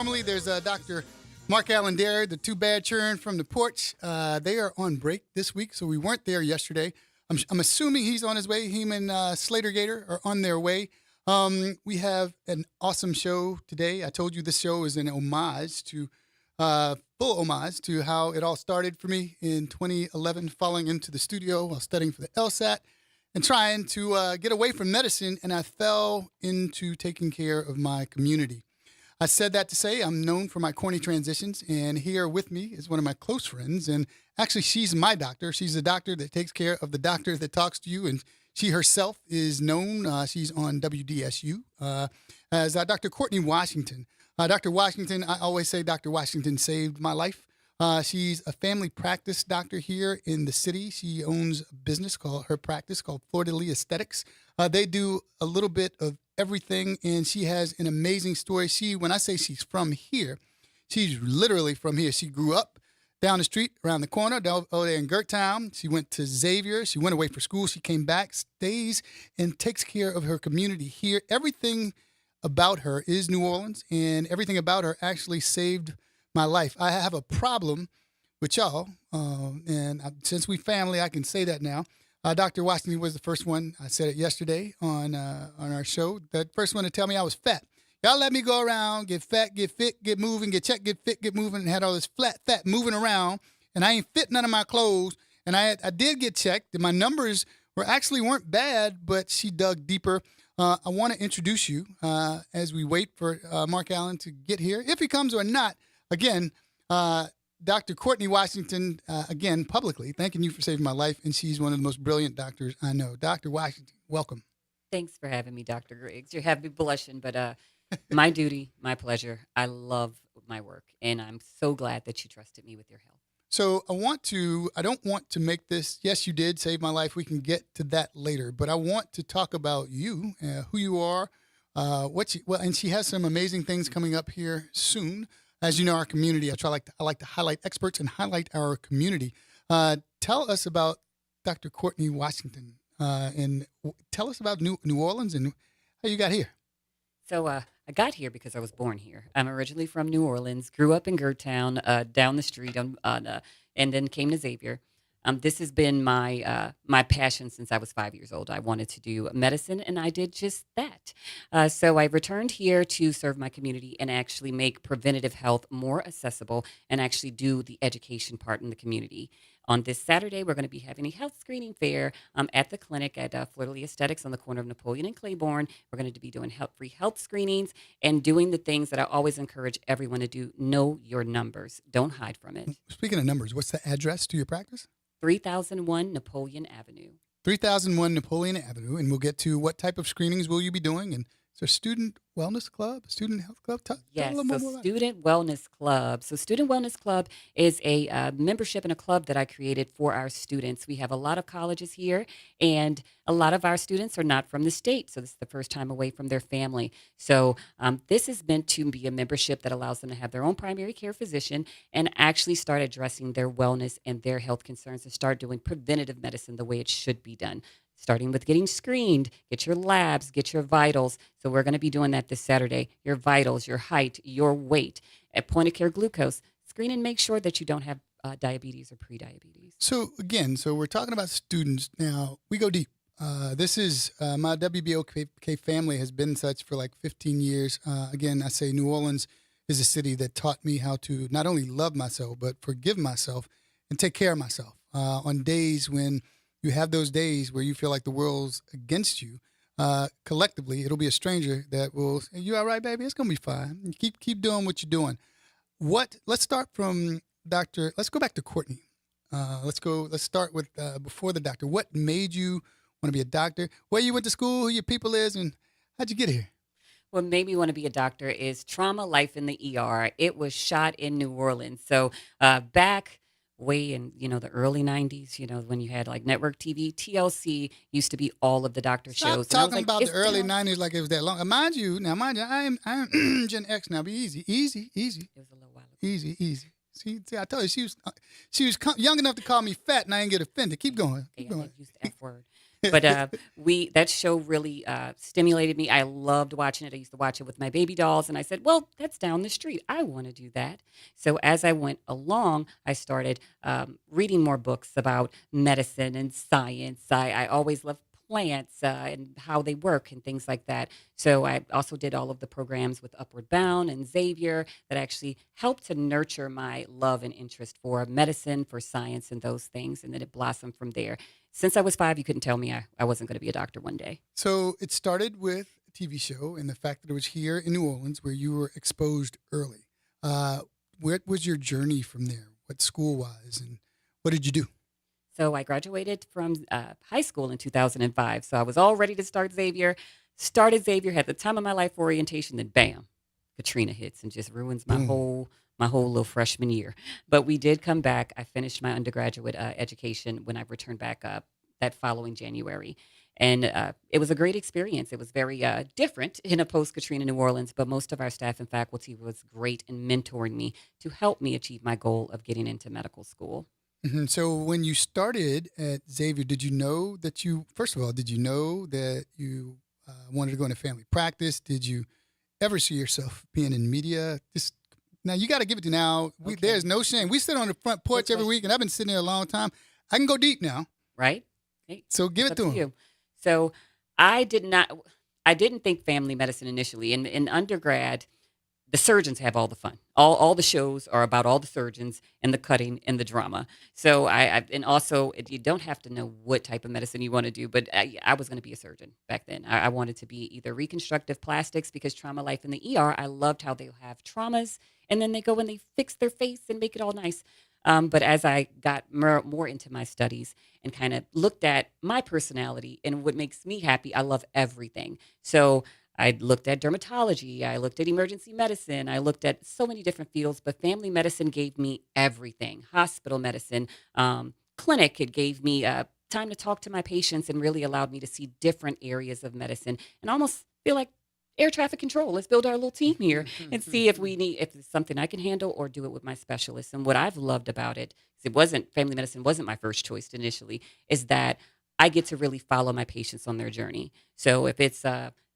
Normally, there's Dr. Mark Allen Dare, the two bad churn from the porch. They are on break this week, so we weren't there yesterday. I'm assuming he's on his way. Him and Slater Gator are on their way. We have an awesome show today. I told you this show is an full homage to how it all started for me in 2011, falling into the studio while studying for the LSAT and trying to get away from medicine, and I fell into taking care of my community. I said that to say I'm known for my corny transitions, and here with me is one of my close friends, and actually she's my doctor. She's the doctor that takes care of the doctor that talks to you, and she herself is known, she's on WDSU, as Dr. Courtney Washington. Dr. Washington, I always say Dr. Washington saved my life. She's a family practice doctor here in the city. She owns a business called Florida Lee Aesthetics. They do a little bit of everything, and she has an amazing story. When I say she's from here, she's literally from here. She grew up down the street, around the corner, down over there in Gerttown. She went to Xavier. She went away for school. She came back, stays, and takes care of her community here. Everything about her is New Orleans, and everything about her actually saved my life. I have a problem with y'all, since we family, I can say that now. Dr. Washington was the first one. I said it yesterday on our show. The first one to tell me I was fat. Y'all let me go around, get fat, get fit, get moving, get checked, get fit, get moving, and had all this fat moving around, and I ain't fit none of my clothes. And I did get checked, and my numbers weren't bad, but she dug deeper. I want to introduce you as we wait for Mark Allen to get here, if he comes or not. Again, Dr. Courtney Washington, again, publicly, thanking you for saving my life, and she's one of the most brilliant doctors I know. Dr. Washington, welcome. Thanks for having me, Dr. Griggs. You have me blushing, but my duty, my pleasure. I love my work, and I'm so glad that you trusted me with your help. So I don't want to make this, yes, you did save my life. We can get to that later, but I want to talk about you, who you are, and she has some amazing things coming up here soon. As you know, our community, I like to highlight experts and highlight our community. Tell us about Dr. Courtney Washington, and tell us about New Orleans and how you got here. So I got here because I was born here. I'm originally from New Orleans, grew up in Gerttown, down the street, and then came to Xavier. This has been my passion since I was 5 years old. I wanted to do medicine, and I did just that. So I returned here to serve my community and actually make preventative health more accessible and actually do the education part in the community. On this Saturday, we're going to be having a health screening fair at the clinic at Florida Lee Aesthetics on the corner of Napoleon and Claiborne. We're going to be doing free health screenings and doing the things that I always encourage everyone to do. Know your numbers. Don't hide from it. Speaking of numbers, what's the address to your practice? 3001 Napoleon Avenue. 3001 Napoleon Avenue, and we'll get to what type of screenings will you be doing, and is there a student wellness club, a student health club? Yes, so Student Wellness Club. So Student Wellness Club is a membership in a club that I created for our students. We have a lot of colleges here, and a lot of our students are not from the state, so this is the first time away from their family. So this is meant to be a membership that allows them to have their own primary care physician and actually start addressing their wellness and their health concerns and start doing preventative medicine the way it should be done. Starting with getting screened, get your labs, get your vitals. So we're going to be doing that this Saturday. Your vitals, your height, your weight, at point of care glucose. Screen and make sure that you don't have diabetes or pre-diabetes. So again, we're talking about students now. We go deep. This is my WBOK family has been such for like 15 years. Again, I say New Orleans is a city that taught me how to not only love myself, but forgive myself and take care of myself on days when you have those days where you feel like the world's against you. Collectively, it'll be a stranger that will say, "You all right, baby? It's gonna be fine. You keep doing what you're doing." Let's start from Doctor. Let's go back to Courtney. Let's start with before the doctor. What made you want to be a doctor? Where you went to school? Who your people is, and how'd you get here? What made me want to be a doctor is trauma life in the ER. It was shot in New Orleans. So back way in, the early 90s, when you had like network TV, TLC used to be all of the doctor shows. Stop talking about the early 90s like it was that long. Mind you, I'm Gen X now. Be easy. It was a little while ago. Easy. See, I told you she was young enough to call me fat, and I didn't get offended. Keep going. I used the F word. But that show really stimulated me. I loved watching it. I used to watch it with my baby dolls, and I said, "Well, that's down the street. I want to do that." So as I went along, I started reading more books about medicine and science. I always loved plants and how they work and things like that. So I also did all of the programs with Upward Bound and Xavier that actually helped to nurture my love and interest for medicine, for science, and those things. And then it blossomed from there. Since I was 5, you couldn't tell me I wasn't going to be a doctor one day. So it started with a TV show and the fact that it was here in New Orleans where you were exposed early. What was your journey from there? What school wise and what did you do? So I graduated from high school in 2005. So I was all ready to start Xavier. Started Xavier, had the time of my life for orientation, then bam, Katrina hits and just ruins Boom. my whole little freshman year. But we did come back. I finished my undergraduate education when I returned back that following January. And it was a great experience. It was very different in a post Katrina New Orleans, but most of our staff and faculty was great in mentoring me to help me achieve my goal of getting into medical school. So when you started at Xavier, did you know that first of all, did you know that you wanted to go into family practice? Did you ever see yourself being in media? Just now, you got to give it to now. Okay. There's no shame. We sit on the front porch Good every week, and I've been sitting there a long time. I can go deep now. Right? Hey, So give it's it up to to him. you. So I did not. I didn't think family medicine initially. In undergrad, the surgeons have all the fun. All the shows are about all the surgeons and the cutting and the drama. So and also you don't have to know what type of medicine you want to do, but I was going to be a surgeon back then. I wanted to be either reconstructive plastics because trauma life in the ER. I loved how they have traumas and then they go and they fix their face and make it all nice. But as I got more into my studies and kind of looked at my personality and what makes me happy, I love everything. So I looked at dermatology, I looked at emergency medicine, I looked at so many different fields, but family medicine gave me everything. Hospital medicine, clinic, it gave me time to talk to my patients and really allowed me to see different areas of medicine and almost feel like air traffic control. Let's build our little team here and see if it's something I can handle or do it with my specialists. And what I've loved about it, 'cause it wasn't family medicine wasn't my first choice initially, is that I get to really follow my patients on their journey. So if it's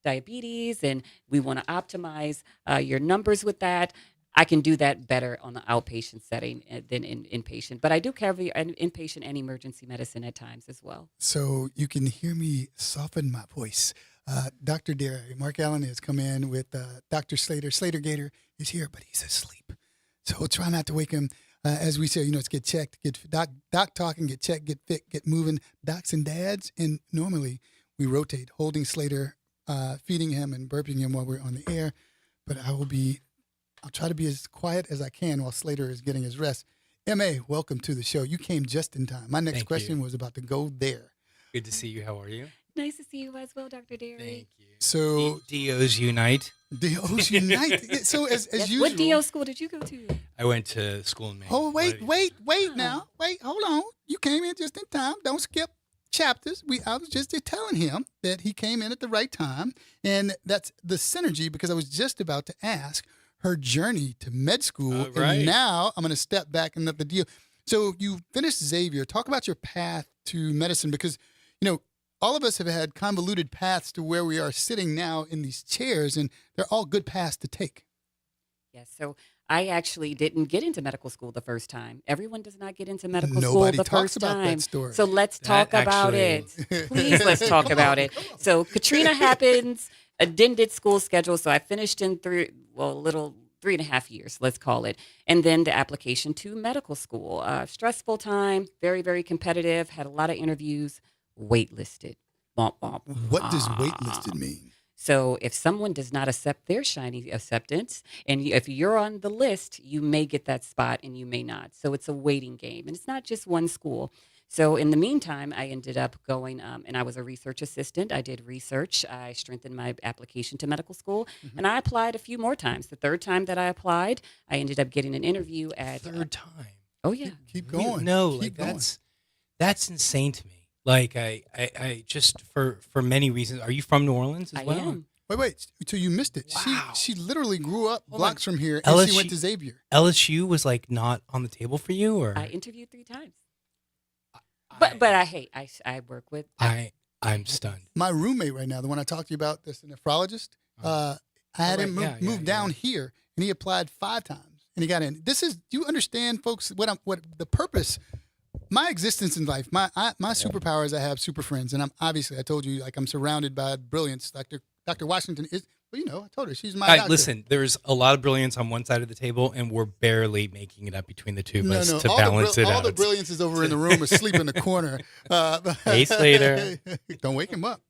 diabetes and we want to optimize your numbers with that, I can do that better on the outpatient setting than in inpatient. But I do carry an inpatient and emergency medicine at times as well. So you can hear me soften my voice. Dr. Derry, Mark Allen has come in with Dr. Slater. Slater Gator is here, but he's asleep. So try not to wake him. As we say, it's get checked, get doc talking, get checked, get fit, get moving. Docs and dads, and normally we rotate, holding Slater, feeding him and burping him while we're on the air. But I'll try to be as quiet as I can while Slater is getting his rest. M.A., welcome to the show. You came just in time. My next Thank question you. was about to go there. Good to see you. How are you? Nice to see you as well, Dr. Derry. Thank you. So DOs unite. DOs unite. So as Yes. usual. What DO school did you go to? I went to school in Maine. Oh, wait Oh. now. Wait, hold on. You came in just in time. Don't skip chapters. I was just telling him that he came in at the right time. And that's the synergy because I was just about to ask her journey to med school. Right. And now I'm going to step back and let the deal. So you finished Xavier. Talk about your path to medicine because, all of us have had convoluted paths to where we are sitting now in these chairs, and they're all good paths to take. Yes. So I actually didn't get into medical school the first time. Everyone does not get into medical Nobody school the talks first about that time. story. So let's That talk about actually- it. Please, let's talk about it. So Katrina happens. I didn't get school schedule, so I finished in 3.5 years, let's call it. And then the application to medical school. Stressful time, very, very competitive, had a lot of interviews, waitlisted. Womp, womp. What does waitlisted mean? So if someone does not accept their shiny acceptance, and if you're on the list, you may get that spot and you may not. So it's a waiting game, and it's not just one school. So in the meantime, I ended up going, and I was a research assistant. I did research. I strengthened my application to medical school, and I applied a few more times. The third time that I applied, I ended up getting an interview at. Third time. Oh yeah, Keep going. No, Keep going. that's insane to me. Like I just for many reasons. Are you from New Orleans as I well? am. Wait. So you missed it. Wow. She literally grew up Hold blocks from here, and LSU she went to Xavier. LSU was like not on the table for you, or I interviewed 3 times. But I work with. I I'm stunned. My roommate right now, the one I talked to you about, this nephrologist, I had him move down here, and he applied 5 times, and he got in. Do you understand, folks, what the purpose? My existence in life, my superpower is I have super friends, and I told you, like, I'm surrounded by brilliance. Dr. Washington is, I told her she's my doctor. Listen, there's a lot of brilliance on one side of the table, and we're barely making it up between the two of us to balance it out. All the brilliance is over in the room, asleep in the corner. Hey, Slater. Don't wake him up.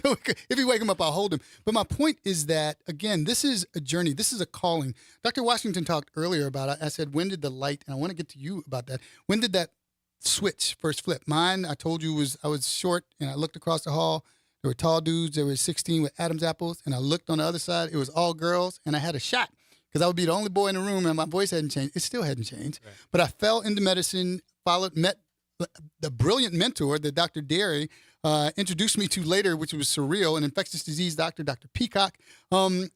If you wake him up, I'll hold him. But my point is that, again, this is a journey. This is a calling. Dr. Washington talked earlier about it. I said, when did the light, and I want to get to you about that. When did that switch first flip? Mine, I told you, I was short, and I looked across the hall. There were tall dudes. There were 16 with Adam's apples, and I looked on the other side. It was all girls, and I had a shot because I would be the only boy in the room, and my voice hadn't changed. It still hadn't changed. Right. But I fell into medicine, met the brilliant mentor that Dr. Derry introduced me to later, which was surreal, an infectious disease doctor, Dr. Peacock. The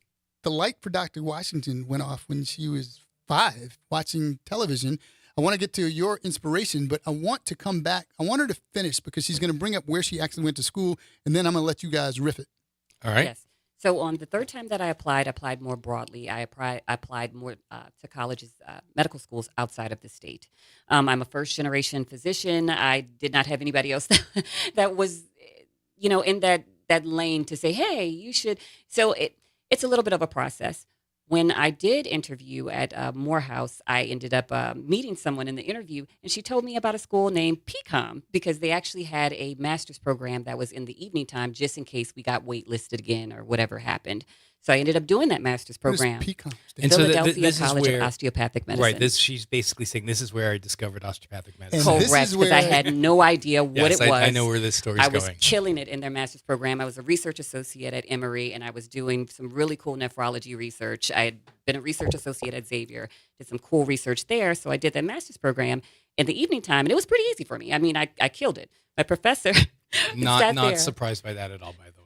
light for Dr. Washington went off when she was 5, watching television. I want to get to your inspiration, but I want to come back. I want her to finish because she's going to bring up where she actually went to school, and then I'm going to let you guys riff it. All right. Yes. So on the 3rd time that I applied more broadly. I applied more to colleges, medical schools outside of the state. I'm a first-generation physician. I did not have anybody else that was, in that lane to say, hey, you should. So it's a little bit of a process. When I did interview at Morehouse, I ended up meeting someone in the interview, and she told me about a school named PCOM because they actually had a master's program that was in the evening time just in case we got waitlisted again or whatever happened. So I ended up doing that master's program. What is PCOM? And Philadelphia College of Osteopathic Medicine. Right. She's basically saying this is where I discovered osteopathic medicine. Correct, because I had no idea what it was. I know where this story's going. I was killing it in their master's program. I was a research associate at Emory, and I was doing some really cool nephrology research. I had been a research associate at Xavier, did some cool research there. So I did that master's program in the evening time, and it was pretty easy for me. I mean, I killed it. My professor not surprised by that at all, by the way.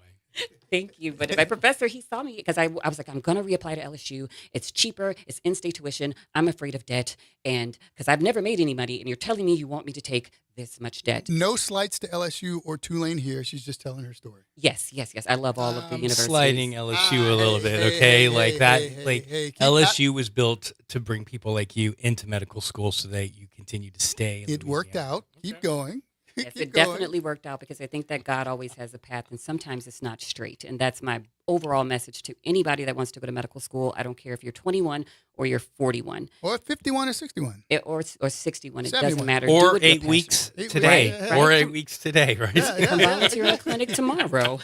Thank you. But my professor, he saw me because I was like, I'm going to reapply to LSU. It's cheaper. It's in-state tuition. I'm afraid of debt. And because I've never made any money, and you're telling me you want me to take this much debt. No slights to LSU or Tulane here. She's just telling her story. Yes. I love all of the universities. Sliding LSU a little bit, okay? LSU was built to bring people like you into medical school so that you continue to stay. It worked out. Okay. Keep going. Yes, it definitely worked out because I think that God always has a path, and sometimes it's not straight. And that's my overall message to anybody that wants to go to medical school. I don't care if you're 21 or you're 41. Or 51 or 61. Or 61. It 71. doesn't matter. Or 8 weeks today. Right. Or 8 weeks today, right? Come volunteer in a clinic tomorrow.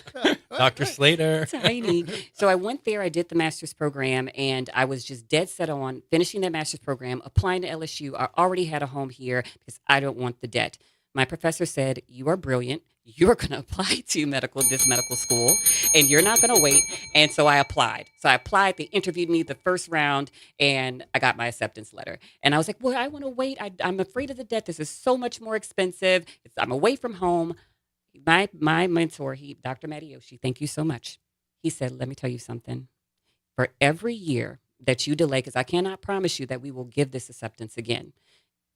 Dr. Slater. Tiny. So I went there. I did the master's program, and I was just dead set on finishing that master's program, applying to LSU. I already had a home here because I don't want the debt. My professor said, you are brilliant. You're going to apply to this medical school, and you're not going to wait. And so I applied. They interviewed me the first round, and I got my acceptance letter. And I was like, well, I want to wait. I'm afraid of the debt. This is so much more expensive. I'm away from home. My mentor, Dr. Mattiosci, thank you so much. He said, let me tell you something. For every year that you delay, because I cannot promise you that we will give this acceptance again.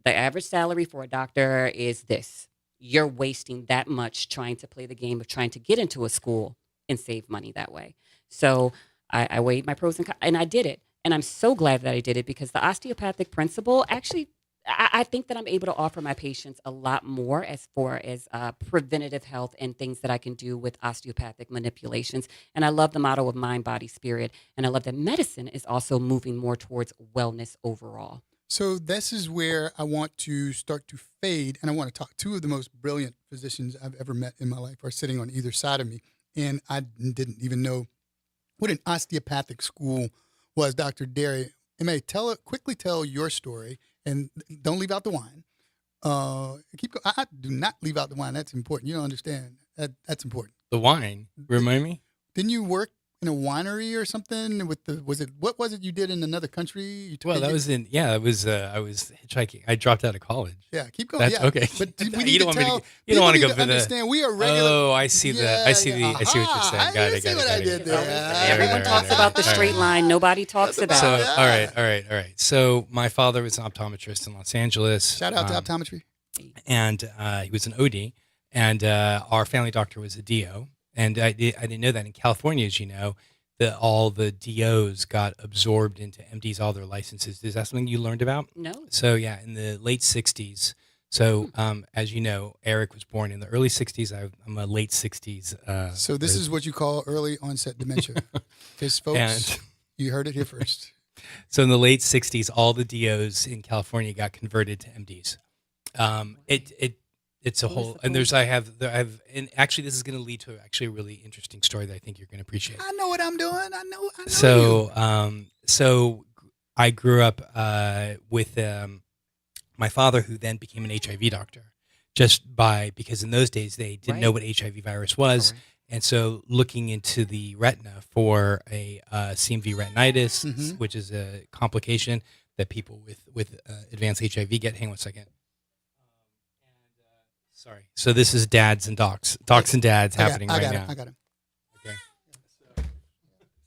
The average salary for a doctor is this. You're wasting that much trying to play the game of trying to get into a school and save money that way. So I weighed my pros and cons, and I did it. And I'm so glad that I did it because the osteopathic principle, actually, I think that I'm able to offer my patients a lot more as far as preventative health and things that I can do with osteopathic manipulations. And I love the motto of mind, body, spirit. And I love that medicine is also moving more towards wellness overall. So this is where I want to start to fade, and I want to talk. 2 of the most brilliant physicians I've ever met in my life are sitting on either side of me, and I didn't even know what an osteopathic school was. Dr. Derry, quickly tell your story, and don't leave out the wine. Keep going. I do not leave out the wine. That's important. You don't understand. That's important. The wine. Remind me. Didn't you work in a winery or something what was it you did in another country? I was hitchhiking. I dropped out of college. Yeah, keep going. That's yeah. okay. But we need to tell. You don't want to go to for understand. We are regular. Oh, I see that. I see what you're saying. Got it. I did there. Everyone talks about the straight line. Nobody talks about. So all right. So my father was an optometrist in Los Angeles. Shout out to optometry. And he was an OD. And our family doctor was a DO. And I didn't know that in California, as you know, all the DOs got absorbed into MDs, all their licenses. Is that something you learned about? No. So yeah, in the late 60s. So as you know, Eric was born in the early 60s. I'm a late 60s. So this is what you call early onset dementia. Because folks, you heard it here first. So in the late 60s, all the DOs in California got converted to MDs. It's a whole, and and actually this is going to lead to actually a really interesting story that I think you're going to appreciate. I know what I'm doing. I know. So I grew up with my father, who then became an HIV doctor, because in those days they didn't know what HIV virus was. Correct. And so looking into the retina for a CMV retinitis, which is a complication that people with advanced HIV get. Hang on one second. Sorry. So this is dads and docs and dads happening right now. I got it. Okay.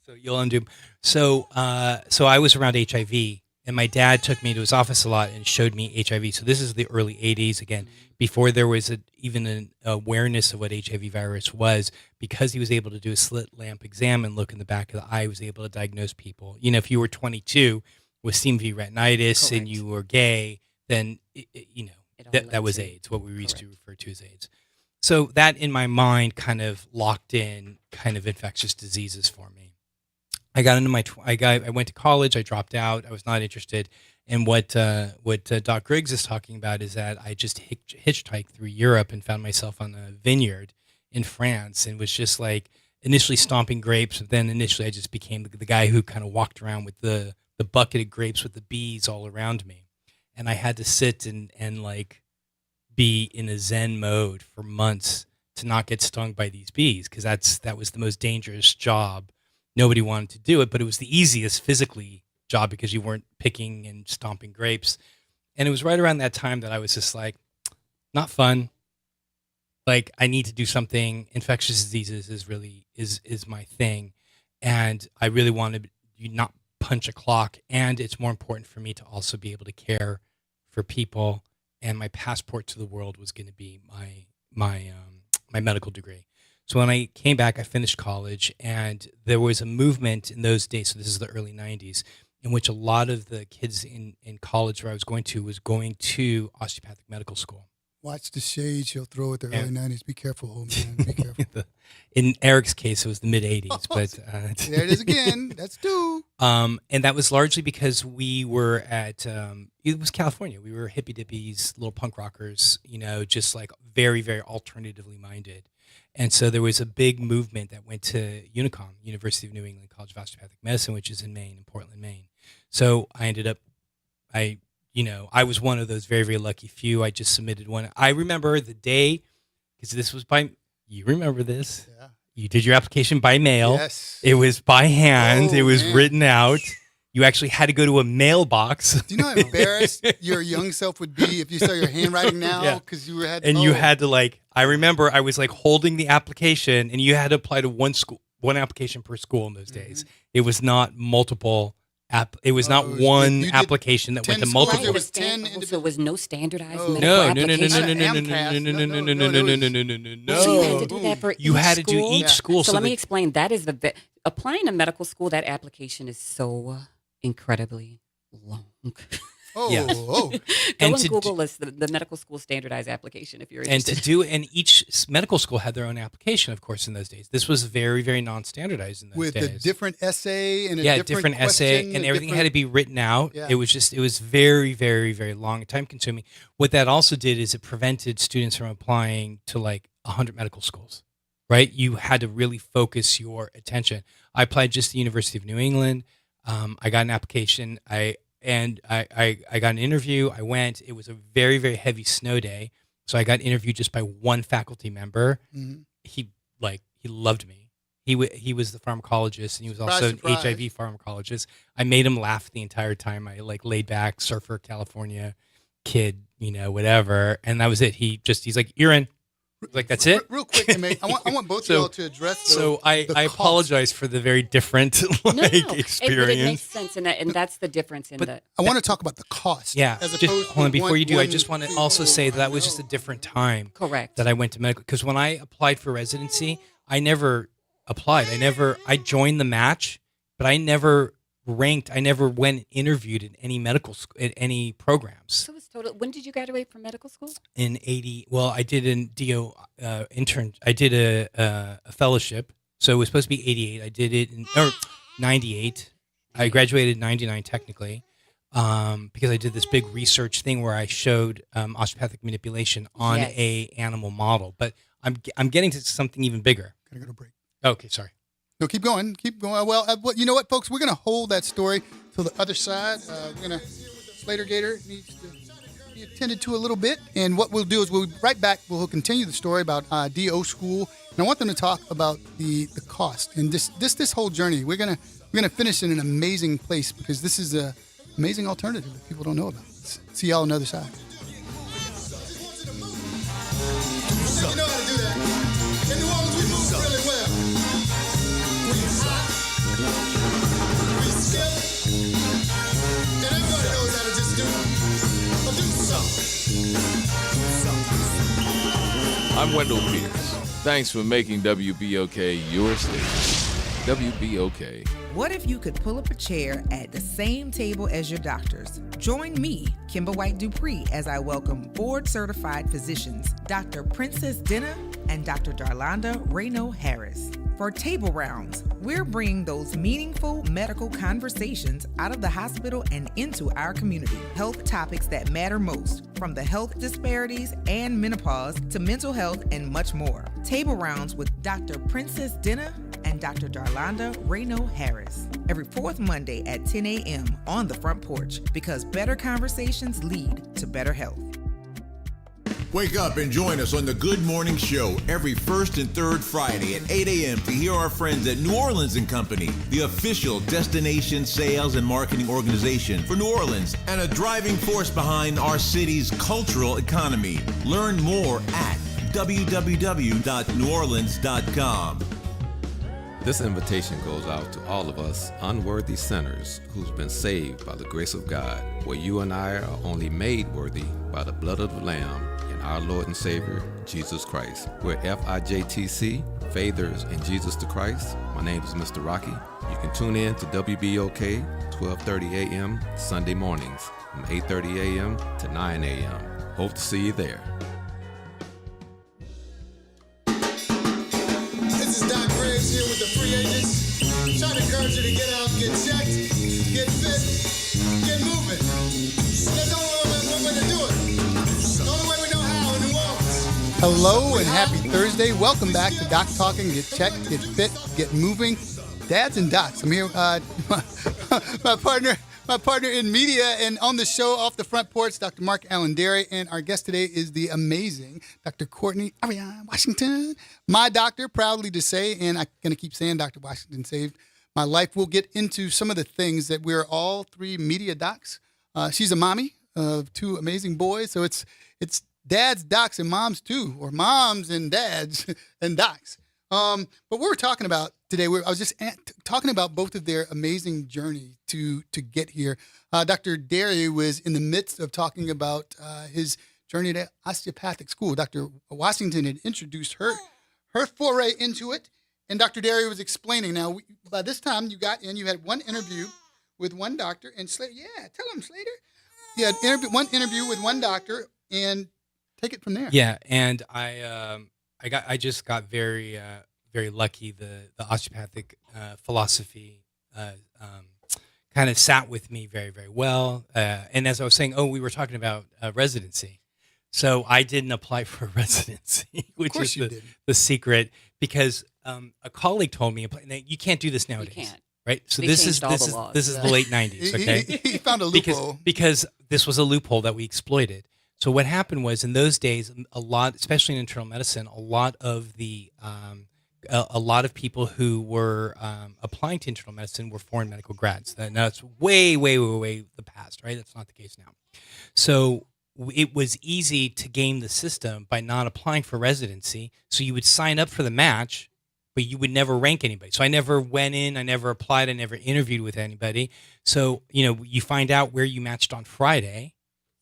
So you'll undo. So I was around HIV, and my dad took me to his office a lot and showed me HIV. So this is the early 80s, again, before there was even an awareness of what HIV virus was. Because he was able to do a slit lamp exam and look in the back of the eye, he was able to diagnose people. You know, if you were 22 with CMV retinitis and you were gay, then, that was AIDS, what we used to refer to as AIDS. So that, in my mind, kind of locked in kind of infectious diseases for me. I got into I went to college. I dropped out. I was not interested. And what Doc Griggs is talking about is that I just hitchhiked through Europe and found myself on a vineyard in France, and was just like initially stomping grapes. But then initially I just became the guy who kind of walked around with the bucket of grapes with the bees all around me. And I had to sit and like be in a Zen mode for months to not get stung by these bees, because that was the most dangerous job. Nobody wanted to do it, but it was the easiest physically job because you weren't picking and stomping grapes. And it was right around that time that I was just like, not fun. Like, I need to do something. Infectious diseases is my thing, and I really wanted to not punch a clock. And it's more important for me to also be able to care for people, and my passport to the world was going to be my medical degree. So when I came back, I finished college, and there was a movement in those days, so this is the early 90s, in which a lot of the kids in college where I was going to osteopathic medical school. Watch the shades you'll throw at the early 90s. Be careful, old man. Be careful. In Eric's case, it was the mid 80s, but there it is again. That's two. And that was largely because we were at it was California. We were hippie dippies, little punk rockers, just like very, very alternatively minded. And so there was a big movement that went to UNICOM, University of New England College of Osteopathic Medicine, which is in Maine, in Portland, Maine. So I ended up, I was one of those very, very lucky few. I just submitted one. I remember the day, because this was you remember this? Yeah. You did your application by mail. Yes. It was by hand. Oh, it was man. written out. You actually had to go to a mailbox. Do you know how embarrassed your young self would be if you saw your handwriting now? Because you had you had to I remember I was holding the application, and you had to apply to one application per school in those days. It was not multiple. It was not one application that went to multiple. There was 10. So it was no standardized medical No. application. So you had to do that for You each had to do school? each school. So let me explain. That is applying to medical school. That application is so incredibly long. Oh. Go and Google this, the medical school standardized application if you're interested. And each medical school had their own application, of course, in those days. This was very, very non-standardized in those days. With a different essay and different essay, and everything had to be written out. Yeah. It was very, very, very long and time consuming. What that also did is it prevented students from applying to 100 medical schools, right? You had to really focus your attention. I applied just to the University of New England. I got an application. I got an interview. I went. It was a very, very heavy snow day, so I got interviewed just by one faculty member. Mm-hmm. He loved me. He was the pharmacologist, and he was also an HIV pharmacologist. I made him laugh the entire time. I laid back, surfer, California kid, whatever, and that was it. He's like, "You're in." Like, that's it? Real quick, mate. I want both So- of y'all to address. So I cost. apologize for the very different No, no, but it experience. makes sense, and that's the difference in the. I want to talk about the cost. Yeah, as just opposed hold on. to Before one- you do, I one just want to thing. also say Oh, that I was just a know. different time Correct. that I went to medical. Because when I applied for residency, I never applied. I joined the match, but I never ranked. I never went interviewed in any medical school, in any programs. So it's total. When did you graduate from medical school? In 80, well, I did an DO intern. I did a fellowship, so it was supposed to be 88. I did it in 98. I graduated in 99 technically, because I did this big research thing where I showed osteopathic manipulation on Yes. a animal model. But I'm getting to something even bigger. Gotta go to break. Okay, sorry. No, keep going. Keep going. Well, you know what, folks? We're going to hold that story till the other side. We're going to, Slater Gator needs to be attended to a little bit. And what we'll do is we'll be right back. We'll continue the story about DO school. And I want them to talk about the cost and this whole journey. We're going to finish in an amazing place because this is an amazing alternative that people don't know about. See y'all on the other side. You know how to do that. In New Orleans, we move really well. We hop, we skip, and everybody knows how to just do something. I'm Wendell Pierce. Thanks for making WBOK your station. WBOK. What if you could pull up a chair at the same table as your doctors? Join me, Kimber White Dupree, as I welcome board-certified physicians, Dr. Princess Dinner and Dr. Darlonda Reno Harris. For Table Rounds, we're bringing those meaningful medical conversations out of the hospital and into our community. Health topics that matter most, from the health disparities and menopause to mental health and much more. Table Rounds with Dr. Princess Dinner and Dr. Darlonda Reno Harris. Every fourth Monday at 10 a.m. on the front porch, because better conversations lead to better health. Wake up and join us on the Good Morning Show every first and third Friday at 8 a.m. to hear our friends at New Orleans & Company, the official destination sales and marketing organization for New Orleans and a driving force behind our city's cultural economy. Learn more at www.neworleans.com. This invitation goes out to all of us unworthy sinners who's been saved by the grace of God, where you and I are only made worthy by the blood of the Lamb and our Lord and Savior, Jesus Christ. We're FIJTC, Faithers in Jesus the Christ. My name is Mr. Rocky. You can tune in to WBOK 12:30 a.m. Sunday mornings from 8:30 a.m. to 9 a.m. Hope to see you there. This is Doc Graves here with the free agents. Trying to encourage you to get out, get checked, get fit, get moving. That's the only way to do it. The only way we know how in New Orleans. Hello and happy Thursday. Welcome back to Doc Talkin. Get checked, get fit, get moving. Dads and Docs. I'm here. My partner in media and on the show off the front porch, Dr. Mark Allen Derry, and our guest today is the amazing Dr. Courtney Ariane Washington. My doctor, proudly to say, and I'm going to keep saying Dr. Washington saved my life. We'll get into some of the things that we're all three media docs. She's a mommy of two amazing boys, so it's dads, docs, and moms too, or moms and dads and docs. But what we're talking about today, I was just talking about both of their amazing journey to get here. Dr. Derry was in the midst of talking about his journey to osteopathic school. Dr. Washington had introduced her foray into it, and Dr. Derry was explaining. Now, by this time, you got in. You had one interview with one doctor, and Slater. Yeah, tell him, Slater. You had one interview with one doctor, and take it from there. Yeah, and I just got very lucky. The osteopathic philosophy kind of sat with me very, very well. And as I was saying, we were talking about residency. So I didn't apply for residency, which is the secret, because a colleague told me you can't do this nowadays. You can't. Right? So They this is changed all the laws. the late 90s, okay? He found a loophole. Because this was a loophole that we exploited. So what happened was, in those days, a lot, especially in internal medicine, a lot of people who were applying to internal medicine were foreign medical grads. Now it's way, way, way, way the past, right? That's not the case now. So it was easy to game the system by not applying for residency. So you would sign up for the match, but you would never rank anybody. So I never went in, I never applied, I never interviewed with anybody. So, you find out where you matched on Friday.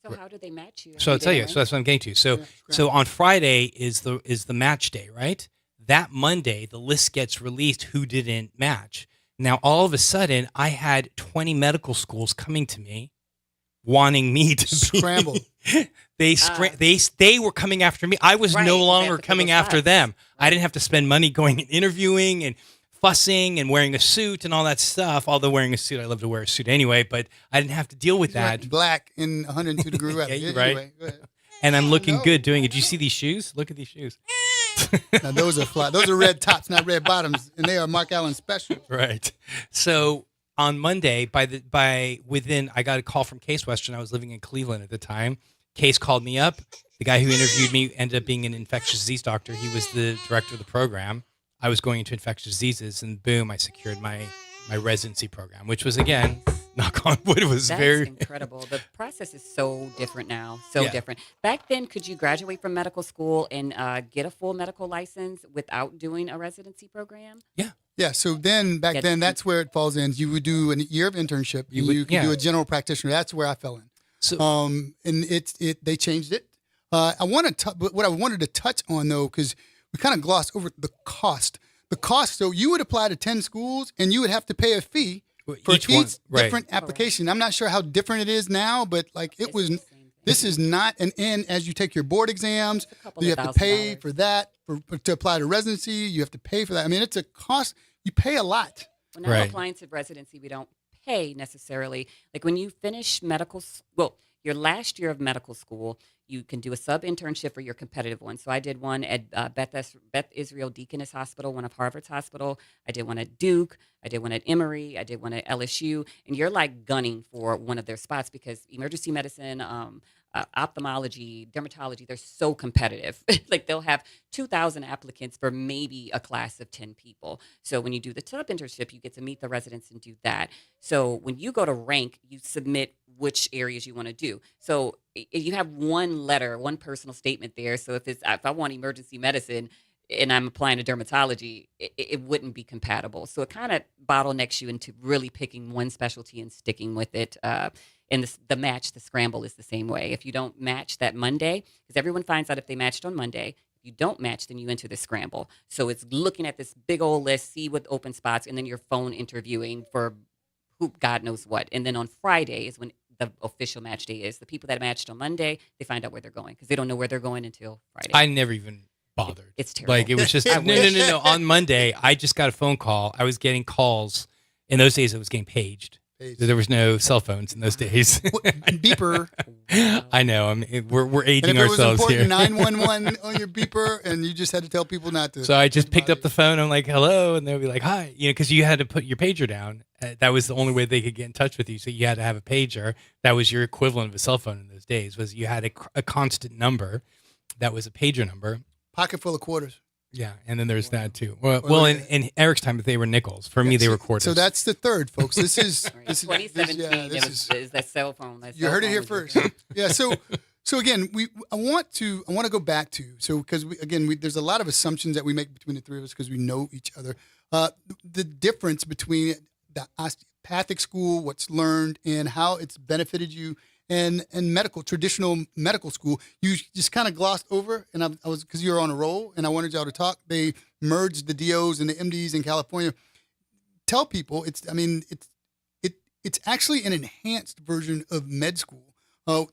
So how do they match you? So I'll tell you. So that's what I'm getting to. So on Friday is the match day, right? That Monday, the list gets released who didn't match. Now, all of a sudden, I had 20 medical schools coming to me wanting me to Scramble. They were coming after me. I was Right, no you longer have to fill coming those after spots. them. I didn't have to spend money going and interviewing and fussing and wearing a suit and all that stuff. Although wearing a suit, I love to wear a suit anyway, but I didn't have to deal with that. Black in 102 degree weather. Yeah, you're Anyway, right. go ahead. And I'm looking no. good doing it. Do you see these shoes? Look at these shoes. Now, those are fly. Those are red tops, not red bottoms, and they are Mark Allen special. Right. So on Monday, I got a call from Case Western. I was living in Cleveland at the time. Case called me up. The guy who interviewed me ended up being an infectious disease doctor. He was the director of the program. I was going into infectious diseases, and boom, I secured my residency program, which was, again, knock on wood, was That's very incredible. The process is so different now, so Yeah. different. Back then, could you graduate from medical school and get a full medical license without doing a residency program? Yeah, so then back Yeah. then, that's where it falls in. You would do a year of internship. You and would- you could yeah. do a general practitioner. That's where I fell in. So And they changed it. But what I wanted to touch on though, because we kind of glossed over the cost. The cost. So you would apply to 10 schools, and you would have to pay a fee for each one, right. different application. I'm not sure how different it is now, but like it It's was. the same thing. This is not an end as you take your board exams. a couple You of have to pay $1,000. for that to apply to residency. You have to pay for that. I mean, it's a cost. You pay a lot. When I'm Right. applying to residency, we don't pay necessarily. Like when you finish your last year of medical school, you can do a sub internship for your competitive one. So I did one at Beth Israel Deaconess Hospital, one of Harvard's hospital. I did one at Duke. I did one at Emory. I did one at LSU. And you're like gunning for one of their spots because emergency medicine, ophthalmology, dermatology, they're so competitive. Like they'll have 2,000 applicants for maybe a class of 10 people. So when you do the sub internship, you get to meet the residents and do that. So when you go to rank, you submit which areas you want to do. So you have one personal statement there. So if I want emergency medicine and I'm applying to dermatology, it wouldn't be compatible. So it kind of bottlenecks you into really picking one specialty and sticking with it. And the scramble is the same way. If you don't match that Monday, because everyone finds out if they matched on Monday, if you don't match, then you enter the scramble. So it's looking at this big old list, see what open spots, and then your phone interviewing for who God knows what. And then on Friday is when the official match day is. The people that matched on Monday, they find out where they're going because they don't know where they're going until Friday. I never even bothered. It's terrible. Like it was just no. On Monday, I just got a phone call. I was getting calls. In those days, I was getting paged. There was no cell phones in those days. Beeper. I know. I mean, we're And if aging it was ourselves important, here. 911 on your beeper, and you just had to tell people not to. So I just picked up the phone. I'm like, hello. And they'll be like, hi. Because you had to put your pager down. That was the only way they could get in touch with you. So you had to have a pager. That was your equivalent of a cell phone in those days, was you had a constant number. That was a pager number. Pocket full of quarters. Yeah. And then there's that too. Well, in Eric's time, they were nickels. For me, they were quarters. So that's the third, folks. This is Right. this is 2017 this is- is that cell phone. That you cell heard it phone here was first. just- Yeah. So again, I want to go back to because there's a lot of assumptions that we make between the three of us because we know each other. The difference between the osteopathic school, what's learned, and how it's benefited you, and traditional medical school, you just kind of glossed over. And I was because you were on a roll, and I wanted y'all to talk. They merged the DOs and the MDs in California. Tell people it's actually an enhanced version of med school.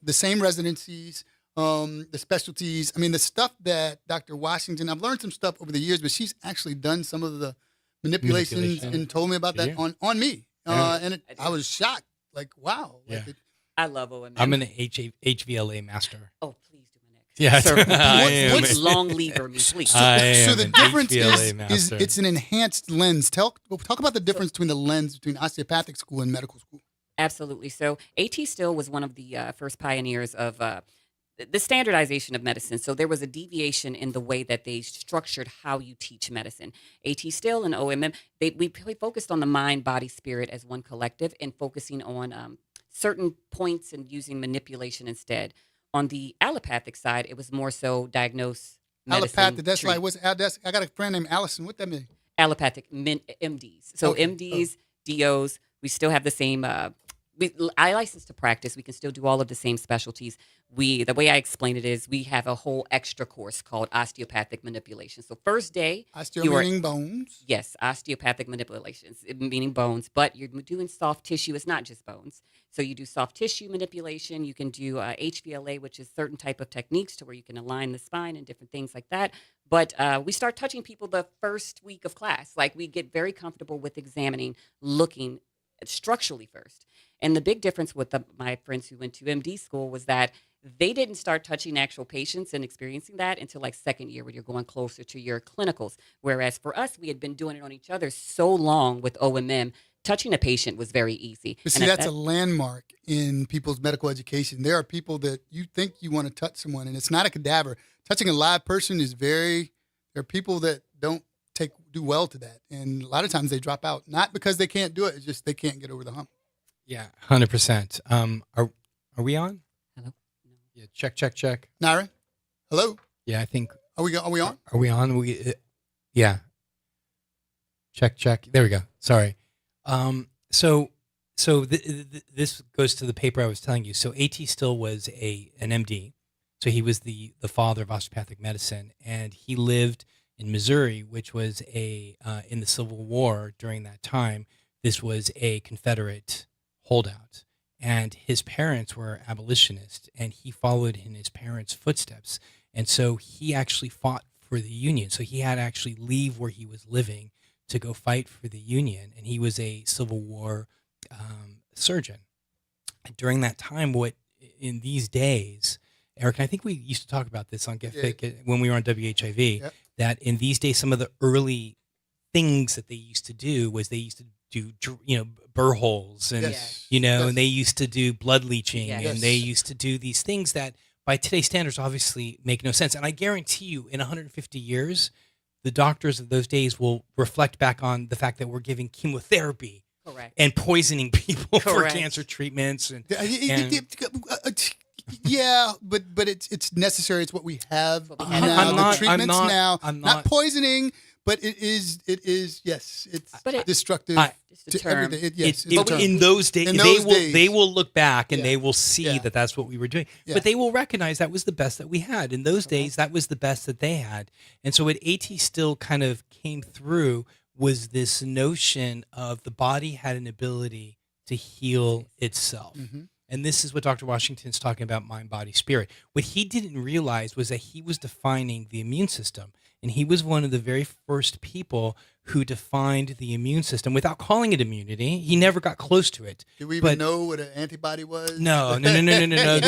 The same residencies, the specialties. I mean, the stuff that Dr. Washington, I've learned some stuff over the years, but she's actually done some of the manipulations and told me about that Yeah. on me. Yeah. And I was shocked. Like, wow. Like Yeah. I love OMM. I'm an HVLA master. Oh, please do my next. Yeah, Sir, I am. what's long lever me, please? I am so the an difference HVLA is master. it's an enhanced lens. Talk about the difference between the lens between osteopathic school and medical school. Absolutely. So AT Still was one of the first pioneers of the standardization of medicine. So there was a deviation in the way that they structured how you teach medicine. AT Still and OMM, we focused on the mind, body, spirit as one collective and focusing on certain points and using manipulation instead. On the allopathic side, it was more so diagnose medicine. Allopathic. That's treat. like I got a friend named Allison. What that mean? Allopathic MDs. So Okay. MDs, DOs, we still have the same. I license to practice. We can still do all of the same specialties. The way I explain it is, we have a whole extra course called osteopathic manipulation. So first day, Osteo you are meaning bones. yes, osteopathic manipulations, meaning bones, but you're doing soft tissue. It's not just bones. So you do soft tissue manipulation. You can do HVLA, which is certain type of techniques to where you can align the spine and different things like that. But we start touching people the first week of class. Like, we get very comfortable with examining, looking structurally first. And the big difference with my friends who went to MD school was that they didn't start touching actual patients and experiencing that until like second year, when you're going closer to your clinicals. Whereas for us, we had been doing it on each other so long with OMM, touching a patient was very easy. But see, And that's a landmark in people's medical education. There are people that you think you want to touch someone, and it's not a cadaver. Touching a live person is there are people that don't do well to that. And a lot of times they drop out, not because they can't do it. It's just they can't get over the hump. Yeah, 100%. Are we on? Hello? Yeah, check. Naira, hello? Yeah, I think. Are we on? Are we on? Yeah. Check. There we go. Sorry. This goes to the paper I was telling you. So A.T. Still was an MD. So he was the father of osteopathic medicine, and he lived in Missouri, which was in the Civil War during that time. This was a Confederate holdout, and his parents were abolitionists, and he followed in his parents' footsteps. And so he actually fought for the Union. So he had to actually leave where he was living to go fight for the Union, and he was a Civil War surgeon. And during that time, in these days, Eric, I think we used to talk about this on Get Fit when we were on WHIV, Yep. that in these days, some of the early things that they used to do was they used to do, burr holes, and Yes. and they used to do blood leaching, Yes. and they used to do these things that by today's standards obviously make no sense. And I guarantee you, in 150 years, the doctors of those days will reflect back on the fact that we're giving chemotherapy Correct. and poisoning people for Correct. cancer treatments. Yeah, but it's necessary. It's what we have What we have. now. I'm not- the treatments I'm not- now, I'm not not- poisoning, but it is. Yes, it's But destructive Just a to term. everything. Yes, It- it's a it- term. in those days, In those days. they will look back and Yeah. they will see Yeah. that that's what we were doing. Yeah. But they will recognize that was the best that we had. In those days, that was the best that they had. And so what AT still kind of came through was this notion of the body had an ability to heal itself. Mhm. And this is what Dr. Washington's talking about, mind, body, spirit. What he didn't realize was that he was defining the immune system. And he was one of the very first people who defined the immune system without calling it immunity. He never got close to it. Did we even But- know what an antibody was? No. Didn't have any of those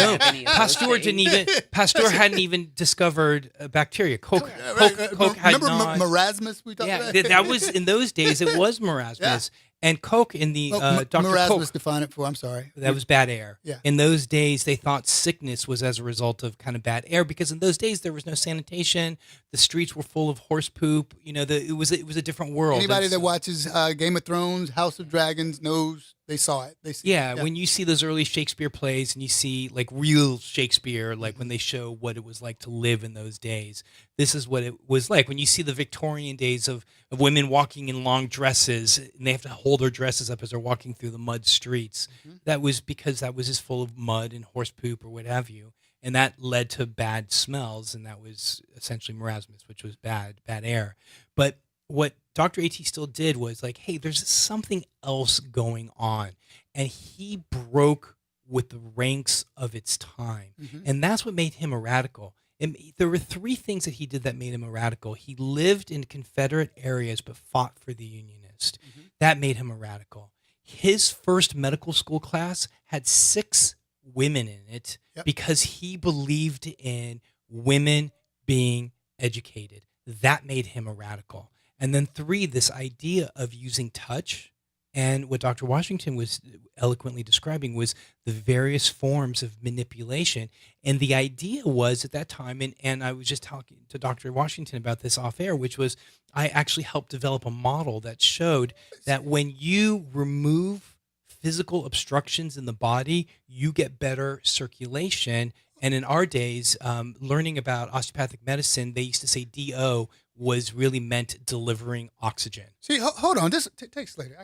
Pasteur things. Pasteur hadn't even discovered bacteria. Coke had Remember not. marasmus we talked Yeah, about? that was in those days. It was marasmus, and Coke in the Dr. marasmus. Coke. Define it for. I'm sorry. That was bad air. Yeah. In those days, they thought sickness was as a result of kind of bad air, because in those days there was no sanitation. The streets were full of horse poop. It was a different world. Anybody And that so- watches Game of Thrones, House of Dragons knows they saw it. They see Yeah, it. when you see those early Shakespeare plays and you see like real Shakespeare, like when they show what it was like to live in those days, this is what it was like. When you see the Victorian days of women walking in long dresses and they have to hold their dresses up as they're walking through the mud streets, that was because that was just full of mud and horse poop or what have you. And that led to bad smells, and that was essentially marasmus, which was bad air. But what Dr. A.T. Still did was like, hey, there's something else going on. And he broke with the ranks of its time. And that's what made him a radical. And there were three things that he did that made him a radical. He lived in Confederate areas but fought for the Unionists. That made him a radical. His first medical school class had 6 women in it because he believed in women being educated. That made him a radical. And then 3, this idea of using touch. And what Dr. Washington was eloquently describing was the various forms of manipulation. And the idea was at that time, and I was just talking to Dr. Washington about this off air, which was I actually helped develop a model that showed that when you remove physical obstructions in the body, you get better circulation And in our days, learning about osteopathic medicine, they used to say DO was really meant delivering oxygen. See, hold on. This take Slater.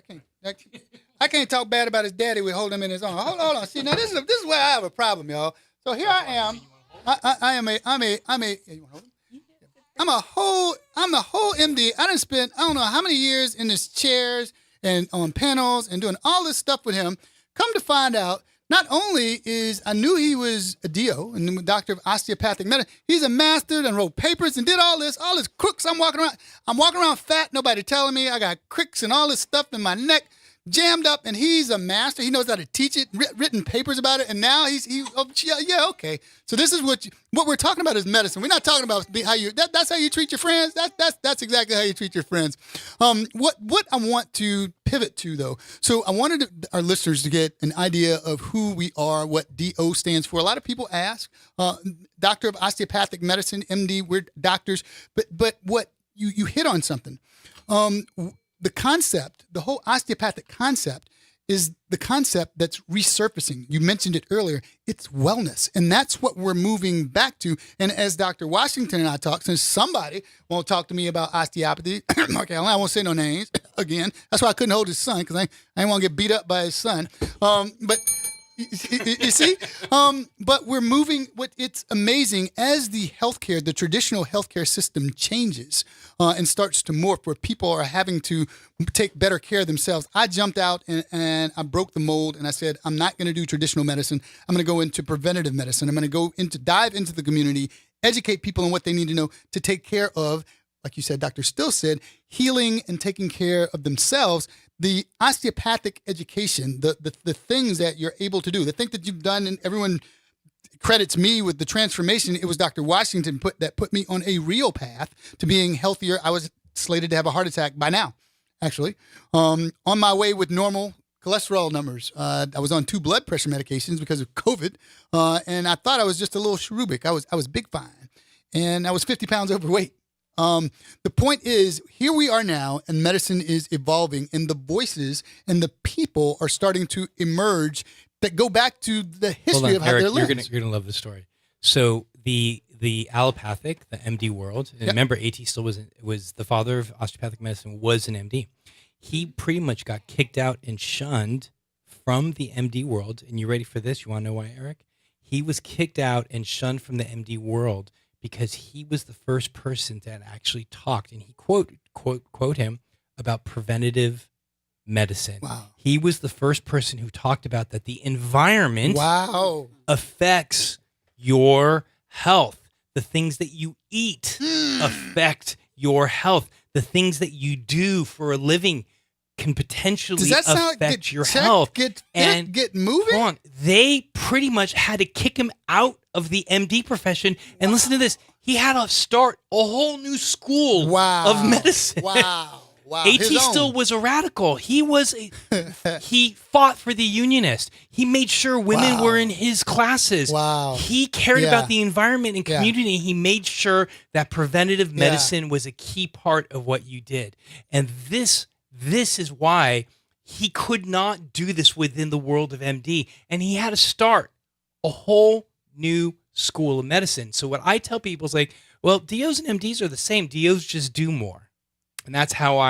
I can't talk bad about his daddy. We hold him in his arm. Hold on. See, now this is where I have a problem, y'all. So here I am. I'm the whole MD. I done spent I don't know how many years in his chairs and on panels and doing all this stuff with him. Come to find out, not only I knew he was a DO and a doctor of osteopathic medicine, he's a master and wrote papers and did all this crooks. I'm walking around fat, nobody telling me. I got cricks and all this stuff in my neck jammed up, and he's a master. He knows how to teach it, written papers about it, and now okay. So this is what we're talking about is medicine. We're not talking about how that's how you treat your friends. That's exactly how you treat your friends. What I want to pivot to though. So I wanted our listeners to get an idea of who we are, what DO stands for. A lot of people ask, Doctor of Osteopathic Medicine, MD. We're doctors, but what you hit on something. The concept, the whole osteopathic concept, is the concept that's resurfacing. You mentioned it earlier. It's wellness. And that's what we're moving back to. And as Dr. Washington and I talk, since somebody won't talk to me about osteopathy, okay, I won't say no names again. That's why I couldn't hold his son, because I didn't want to get beat up by his son. But you see? But we're moving. It's amazing as the traditional healthcare system changes and starts to morph, where people are having to take better care of themselves. I jumped out and I broke the mold, and I said, I'm not going to do traditional medicine. I'm going to go into preventative medicine. I'm going to dive into the community, educate people on what they need to know to take care of, like you said, Dr. Still said, healing and taking care of themselves. The osteopathic education, the things that you're able to do, the thing that you've done, and everyone credits me with the transformation. It was Dr. Washington that put me on a real path to being healthier. I was slated to have a heart attack by now, actually, on my way with normal cholesterol numbers. I was on 2 blood pressure medications because of COVID, and I thought I was just a little cherubic. I was big fine, and I was 50 pounds overweight. The point is, here we are now, and medicine is evolving, and the voices and the people are starting to emerge that go back to the history of how Eric, they're lived. you're gonna love this story. So the allopathic, the MD world, and remember, AT still was the father of osteopathic medicine, was an MD. He pretty much got kicked out and shunned from the MD world. And you ready for this? You want to know why, Eric? He was kicked out and shunned from the MD world because he was the first person that actually talked, and he quote him about preventative medicine. Wow. He was the first person who talked about that the environment affects your health. The things that you eat affect your health. The things that you do for a living can potentially affect your health. Get moving? Hold on. They pretty much had to kick him out of the MD profession. And listen to this. He had to start a whole new school of medicine. Wow. AT still was a radical. He fought for the unionists. He made sure women were in his classes. Wow. He cared about the environment and community. He made sure that preventative medicine was a key part of what you did. And this is why he could not do this within the world of MD. And he had to start a whole new school of medicine. So what I tell people is like, well, DOs and MDs are the same. DOs just do more. And that's how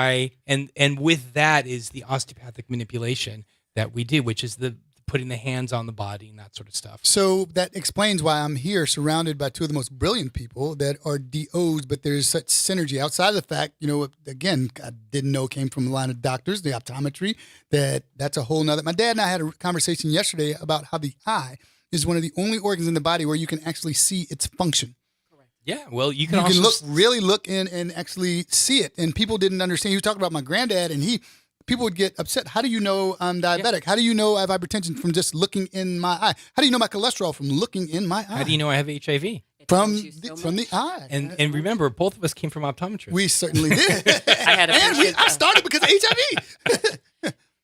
and with that is the osteopathic manipulation that we do, which is the putting the hands on the body and that sort of stuff. So that explains why I'm here surrounded by 2 of the most brilliant people that are DOs, but there's such synergy outside of the fact, again, I didn't know it came from the line of doctors, the optometry, that's a whole nother. My dad and I had a conversation yesterday about how the eye is one of the only organs in the body where you can actually see its function. Yeah, well, you can really look in and actually see it. And people didn't understand. He was talking about my granddad, and people would get upset. How do you know I'm diabetic? Yeah. How do you know I have hypertension from just looking in my eye? How do you know my cholesterol from looking in my eye? How do you know I have HIV? From the eye. And remember, both of us came from optometrists. We certainly did. I started because of HIV.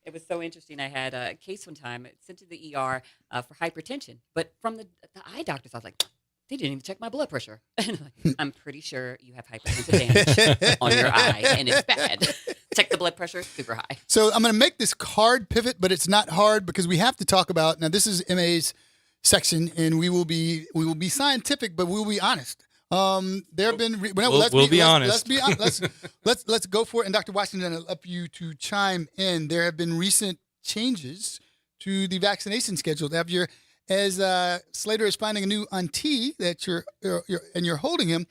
It was so interesting. I had a case one time sent to the ER for hypertension, but from the eye doctors, I was like, they didn't even check my blood pressure. I'm pretty sure you have hypertensive damage on your eye, and it's bad. Check the blood pressure, super high. So I'm going to make this hard pivot, but it's not hard because we have to talk about, now this is MA's section, and we will be scientific, but we will be honest. There have been We'll be honest. Let's go for it. And Dr. Washington, I'd love for you to chime in. There have been recent changes to the vaccination schedule. As Slater is finding a new auntie that you're holding him,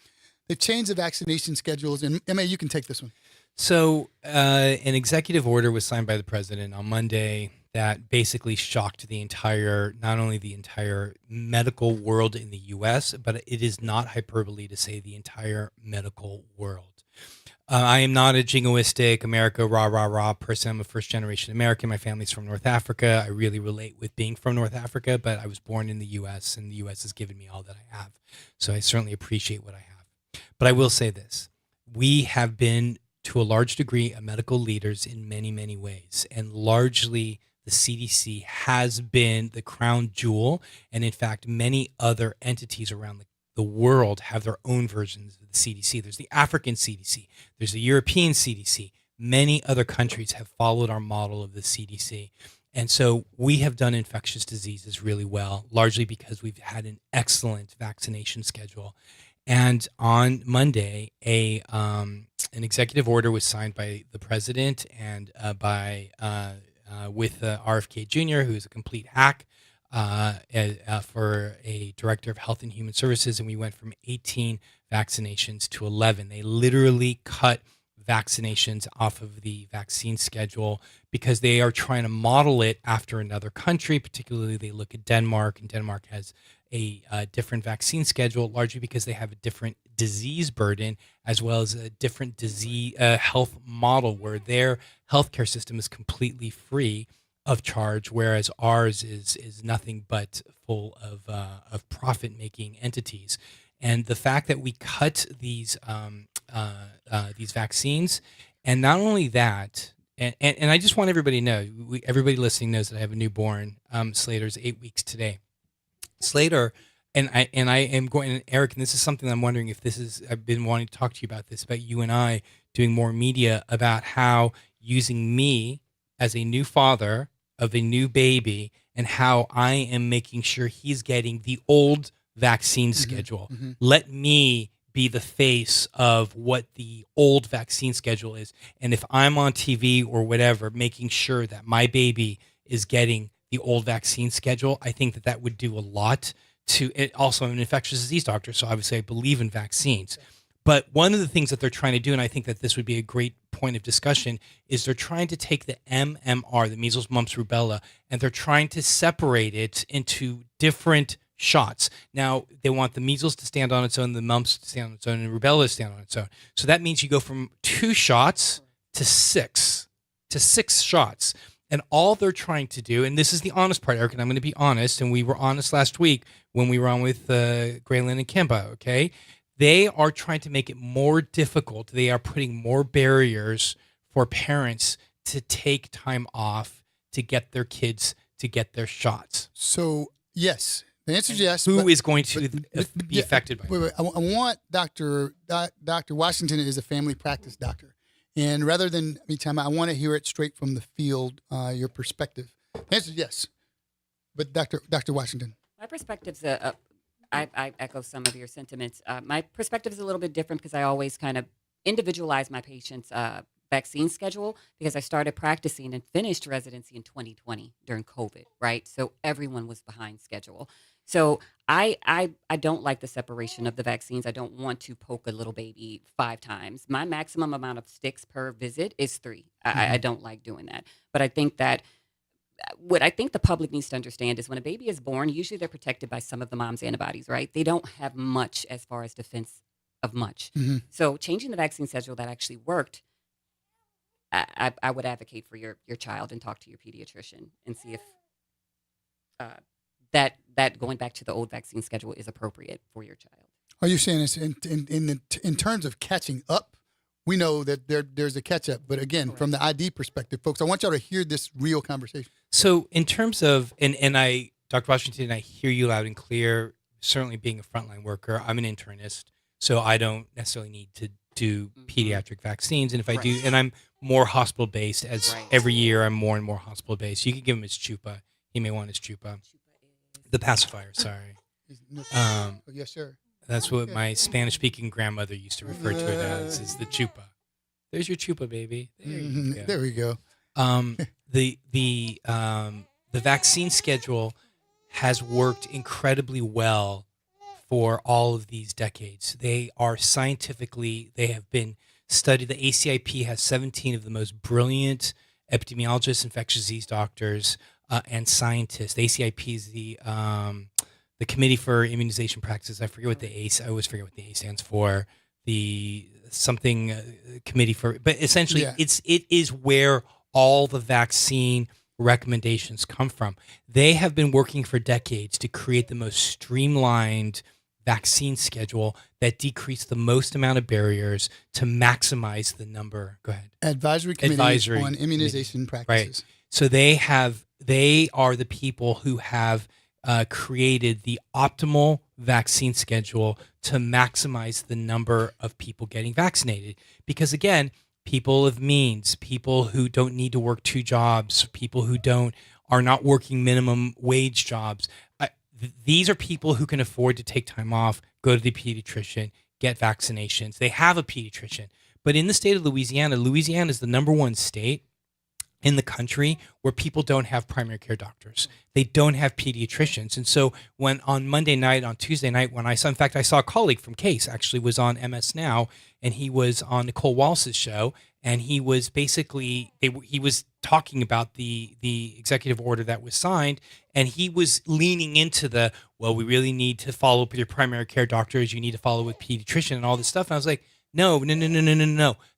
they've changed the vaccination schedules. And Emma, you can take this one. So an executive order was signed by the president on Monday that basically shocked not only the entire medical world in the U.S., but it is not hyperbole to say the entire medical world. I am not a jingoistic America rah rah rah person. I'm a first generation American. My family's from North Africa. I really relate with being from North Africa, but I was born in the U.S. and the U.S. has given me all that I have. So I certainly appreciate what I have. But I will say this: we have been, to a large degree, medical leaders in many, many ways, and largely the CDC has been the crown jewel. And in fact, many other entities around the world have their own versions of the CDC. There's the African CDC. There's the European CDC. Many other countries have followed our model of the CDC. And so we have done infectious diseases really well, largely because we've had an excellent vaccination schedule. And on Monday, an executive order was signed by the president and with RFK Jr., who is a complete hack, for a director of health and human services. And we went from 18 vaccinations to 11. They literally cut vaccinations off of the vaccine schedule because they are trying to model it after another country. Particularly, they look at Denmark, and Denmark has a different vaccine schedule, largely because they have a different disease burden as well as a different disease health model where their healthcare system is completely free of charge, whereas ours is nothing but full of profit-making entities. And the fact that we cut these vaccines, and not only that, and I just want everybody to know, everybody listening knows that I have a newborn. Slater's 8 weeks today. Slater, and I am going, and Eric, and this is something I'm wondering if I've been wanting to talk to you about this, about you and I doing more media about how using me as a new father of a new baby and how I am making sure he's getting the old vaccine schedule. Mm-hmm. Let me be the face of what the old vaccine schedule is. And if I'm on TV or whatever, making sure that my baby is getting the old vaccine schedule, I think that would do a lot to it. Also, I'm an infectious disease doctor, so obviously I believe in vaccines. But one of the things that they're trying to do, and I think that this would be a great point of discussion, is they're trying to take the MMR, the measles, mumps, rubella, and they're trying to separate it into different shots. Now, they want the measles to stand on its own, the mumps to stand on its own, and rubella to stand on its own. So that means you go from 2 shots to 6 shots. And all they're trying to do, and this is the honest part, Eric, and I'm going to be honest, and we were honest last week when we were on with Graylin and Kimba, okay? They are trying to make it more difficult. They are putting more barriers for parents to take time off to get their kids to get their shots. So, yes. The answer is yes. Who is going to be affected by it? Wait. I want Dr. Washington is a family practice doctor. And rather than me time, I want to hear it straight from the field, your perspective. The answer is yes. But Dr. Washington. My perspective's I echo some of your sentiments. My perspective is a little bit different because I always kind of individualize my patients' vaccine schedule because I started practicing and finished residency in 2020 during COVID, right? So everyone was behind schedule. So I don't like the separation of the vaccines. I don't want to poke a little baby 5 times. My maximum amount of sticks per visit is 3. I don't like doing that. But I think that what I think the public needs to understand is when a baby is born, usually they're protected by some of the mom's antibodies, right? They don't have much as far as defense of much. Mm-hmm. So changing the vaccine schedule that actually worked, I would advocate for your child and talk to your pediatrician and see if that going back to the old vaccine schedule is appropriate for your child. Are you saying this in terms of catching up? We know that there's a catch up, but again, from the ID perspective, folks, I want y'all to hear this real conversation. So in terms of, and Dr. Washington, I hear you loud and clear. Certainly being a frontline worker, I'm an internist, so I don't necessarily need to do pediatric vaccines. And if I do, and I'm more hospital based, as every year I'm more and more hospital based. You can give him his chupa. He may want his chupa. The pacifier, sorry. No, Um, oh, yes, sir. that's what Yeah. my Spanish-speaking grandmother used to refer to it as, is the chupa. There's your chupa, baby. There you go. There we go. The vaccine schedule has worked incredibly well for all of these decades. They have been studied. The ACIP has 17 of the most brilliant epidemiologists, infectious disease doctors, and scientists. The ACIP is the Committee for Immunization Practices. I forget what I always forget what the A stands for. The something committee for, but essentially Yeah. it is where all the vaccine recommendations come from. They have been working for decades to create the most streamlined vaccine schedule that decrease the most amount of barriers to maximize the number. Go ahead. Advisory Committee Advisory on Immunization Committee. Practices. So they are the people who have created the optimal vaccine schedule to maximize the number of people getting vaccinated. Because again, people of means, people who don't need to work 2 jobs, people who are not working minimum wage jobs. These are people who can afford to take time off, go to the pediatrician, get vaccinations. They have a pediatrician. But in the state of Louisiana is the number 1 state in the country where people don't have primary care doctors. They don't have pediatricians. And so when on Monday night, on Tuesday night, I saw a colleague from Case actually was on MS Now, and he was on Nicole Wallace's show, and he was basically, he was talking about the executive order that was signed, and he was leaning into we really need to follow up with your primary care doctors, you need to follow with pediatrician and all this stuff. And I was like, no.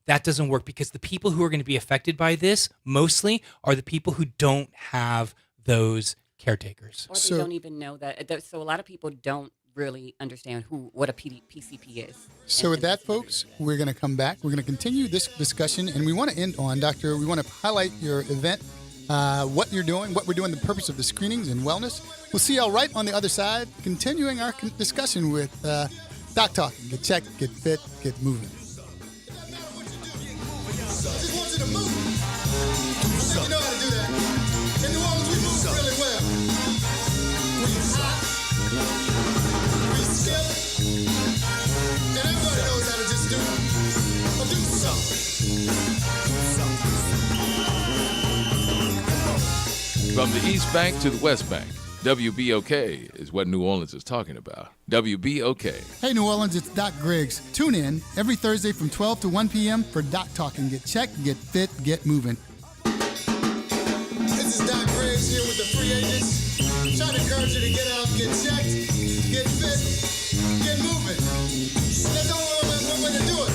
That doesn't work, because the people who are going to be affected by this mostly are the people who don't have those caretakers. Or they don't even know that. So a lot of people don't really understand what a PCP is. So with that, folks, we're going to come back. We're going to continue this discussion, and we want to end on, Doctor, we want to highlight your event, what you're doing, what we're doing, the purpose of the screenings and wellness. We'll see y'all right on the other side, continuing our discussion with Doc Talkin. Get checked, get fit, get moving. You know how to do that. In New Orleans, we move really well. We hop, we skip, and everybody knows how to just do something. From the East Bank to the West Bank, WBOK is what New Orleans is talking about. WBOK. Hey, New Orleans, it's Doc Griggs. Tune in every Thursday from 12 to 1 p.m. for Doc Talkin. Get checked, get fit, get moving. This is Doc Griggs here with the free agents. Trying to encourage you to get out, get checked, get fit, get moving. That's the only way to do it.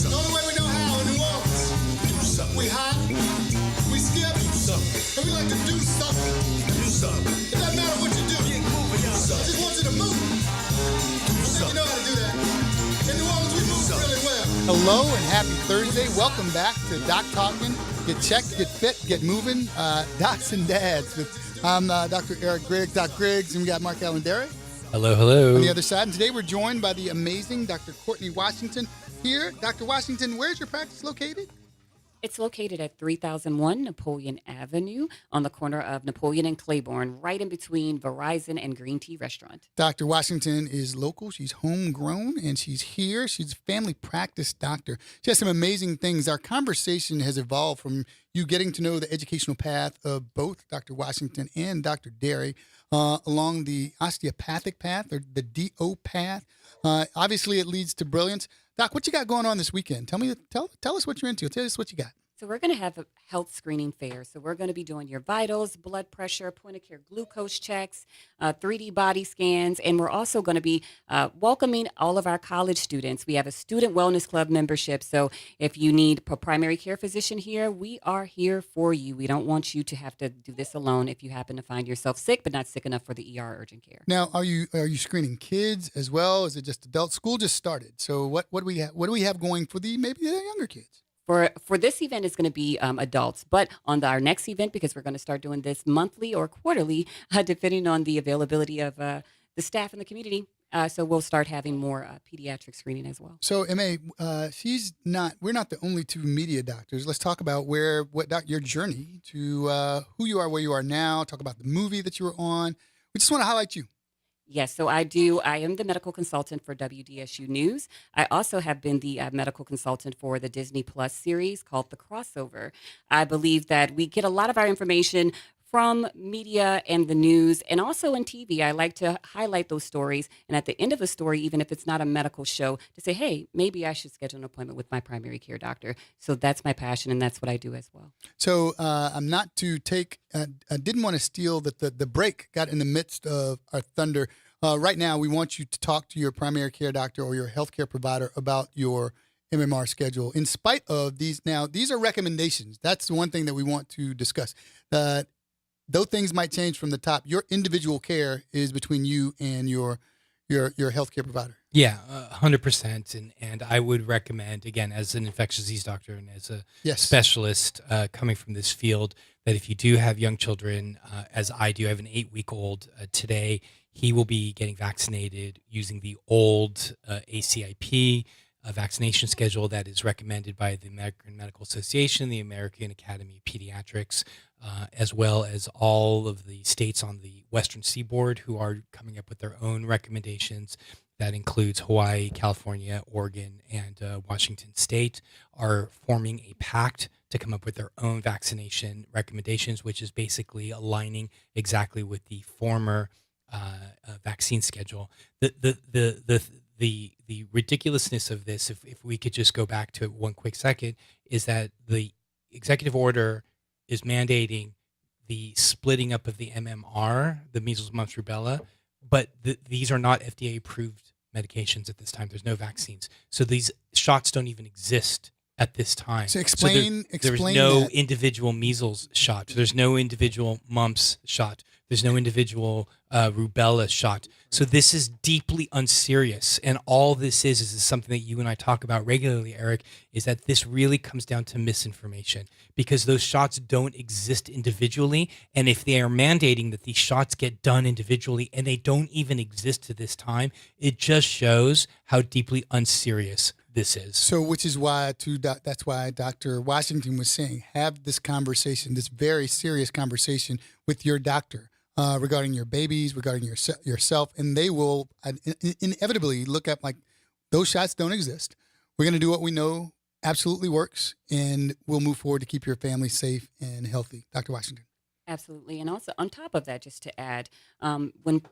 The only way we know how in New Orleans. We hop, we skip, and we like to do something. It doesn't matter what you do. I just want you to move. You know how to do that. In New Orleans, we move really well. Hello and happy Thursday. Welcome back to Doc Talkin. Get checked, get fit, get moving. Docs and Dads. I'm Dr. Eric Griggs, Doc Griggs, and we got Mark Allenderry Hello. on the other side. And today we're joined by the amazing Dr. Courtney Washington here. Dr. Washington, where's your practice located? It's located at 3001 Napoleon Avenue on the corner of Napoleon and Claiborne, right in between Verizon and Green Tea Restaurant. Dr. Washington is local. She's homegrown, and she's here. She's a family practice doctor. She has some amazing things. Our conversation has evolved from you getting to know the educational path of both Dr. Washington and Dr. Derry along the osteopathic path, or the DO path. Obviously, it leads to brilliance. Doc, what you got going on this weekend? Tell us what you're into. Tell us what you got. So we're going to have a health screening fair. So we're going to be doing your vitals, blood pressure, point-of-care glucose checks, 3D body scans, and we're also going to be welcoming all of our college students. We have a student wellness club membership. So if you need a primary care physician here, we are here for you. We don't want you to have to do this alone if you happen to find yourself sick, but not sick enough for the ER urgent care. Now, are you screening kids as well? Is it just adults? School just started. So what do we have going for maybe the younger kids? For this event, it's going to be adults. But on our next event, because we're going to start doing this monthly or quarterly, depending on the availability of the staff in the community. So we'll start having more pediatric screening as well. So, MA, we're not the only two media doctors. Let's talk about your journey to who you are, where you are now. Talk about the movie that you were on. we just want to highlight you. Yes, so I do. I am the medical consultant for WDSU News. I also have been the medical consultant for the Disney Plus series called The Crossover. I believe that we get a lot of our information from media and the news, and also in TV. I like to highlight those stories, and at the end of a story, even if it's not a medical show, to say, hey, maybe I should schedule an appointment with my primary care doctor. So that's my passion, and that's what I do as well. So I'm not to take. I didn't want to steal that the break got in the midst of our thunder. Right now, we want you to talk to your primary care doctor or your healthcare provider about your MMR schedule. In spite of these, now these are recommendations. That's the one thing that we want to discuss. Though things might change from the top, your individual care is between you and your healthcare provider. Yeah, 100%. And I would recommend, again, as an infectious disease doctor and as a specialist coming from this field, that if you do have young children, as I do, I have an 8-week-old today, he will be getting vaccinated using the old ACIP vaccination schedule that is recommended by the American Medical Association, the American Academy of Pediatrics, as well as all of the states on the Western Seaboard who are coming up with their own recommendations. That includes Hawaii, California, Oregon, and Washington State are forming a pact to come up with their own vaccination recommendations, which is basically aligning exactly with the former vaccine schedule. The ridiculousness of this, if we could just go back to it one quick second, is that the executive order is mandating the splitting up of the MMR, the measles, mumps, rubella, but these are not FDA approved medications at this time. There's no vaccines, so these shots don't even exist at this time. So explain there's no that. individual measles shot. There's no individual mumps shot. There's no individual rubella shot. So this is deeply unserious. And all this is something that you and I talk about regularly, Eric, is that this really comes down to misinformation because those shots don't exist individually. And if they are mandating that these shots get done individually and they don't even exist to this time, it just shows how deeply unserious this is. So, which is why, that's why Dr. Washington was saying, have this conversation, this very serious conversation with your doctor regarding your babies, regarding yourself, and they will inevitably look at like those shots don't exist. We're going to do what we know absolutely works, and we'll move forward to keep your family safe and healthy. Dr. Washington. Absolutely. And also on top of that, just to add, when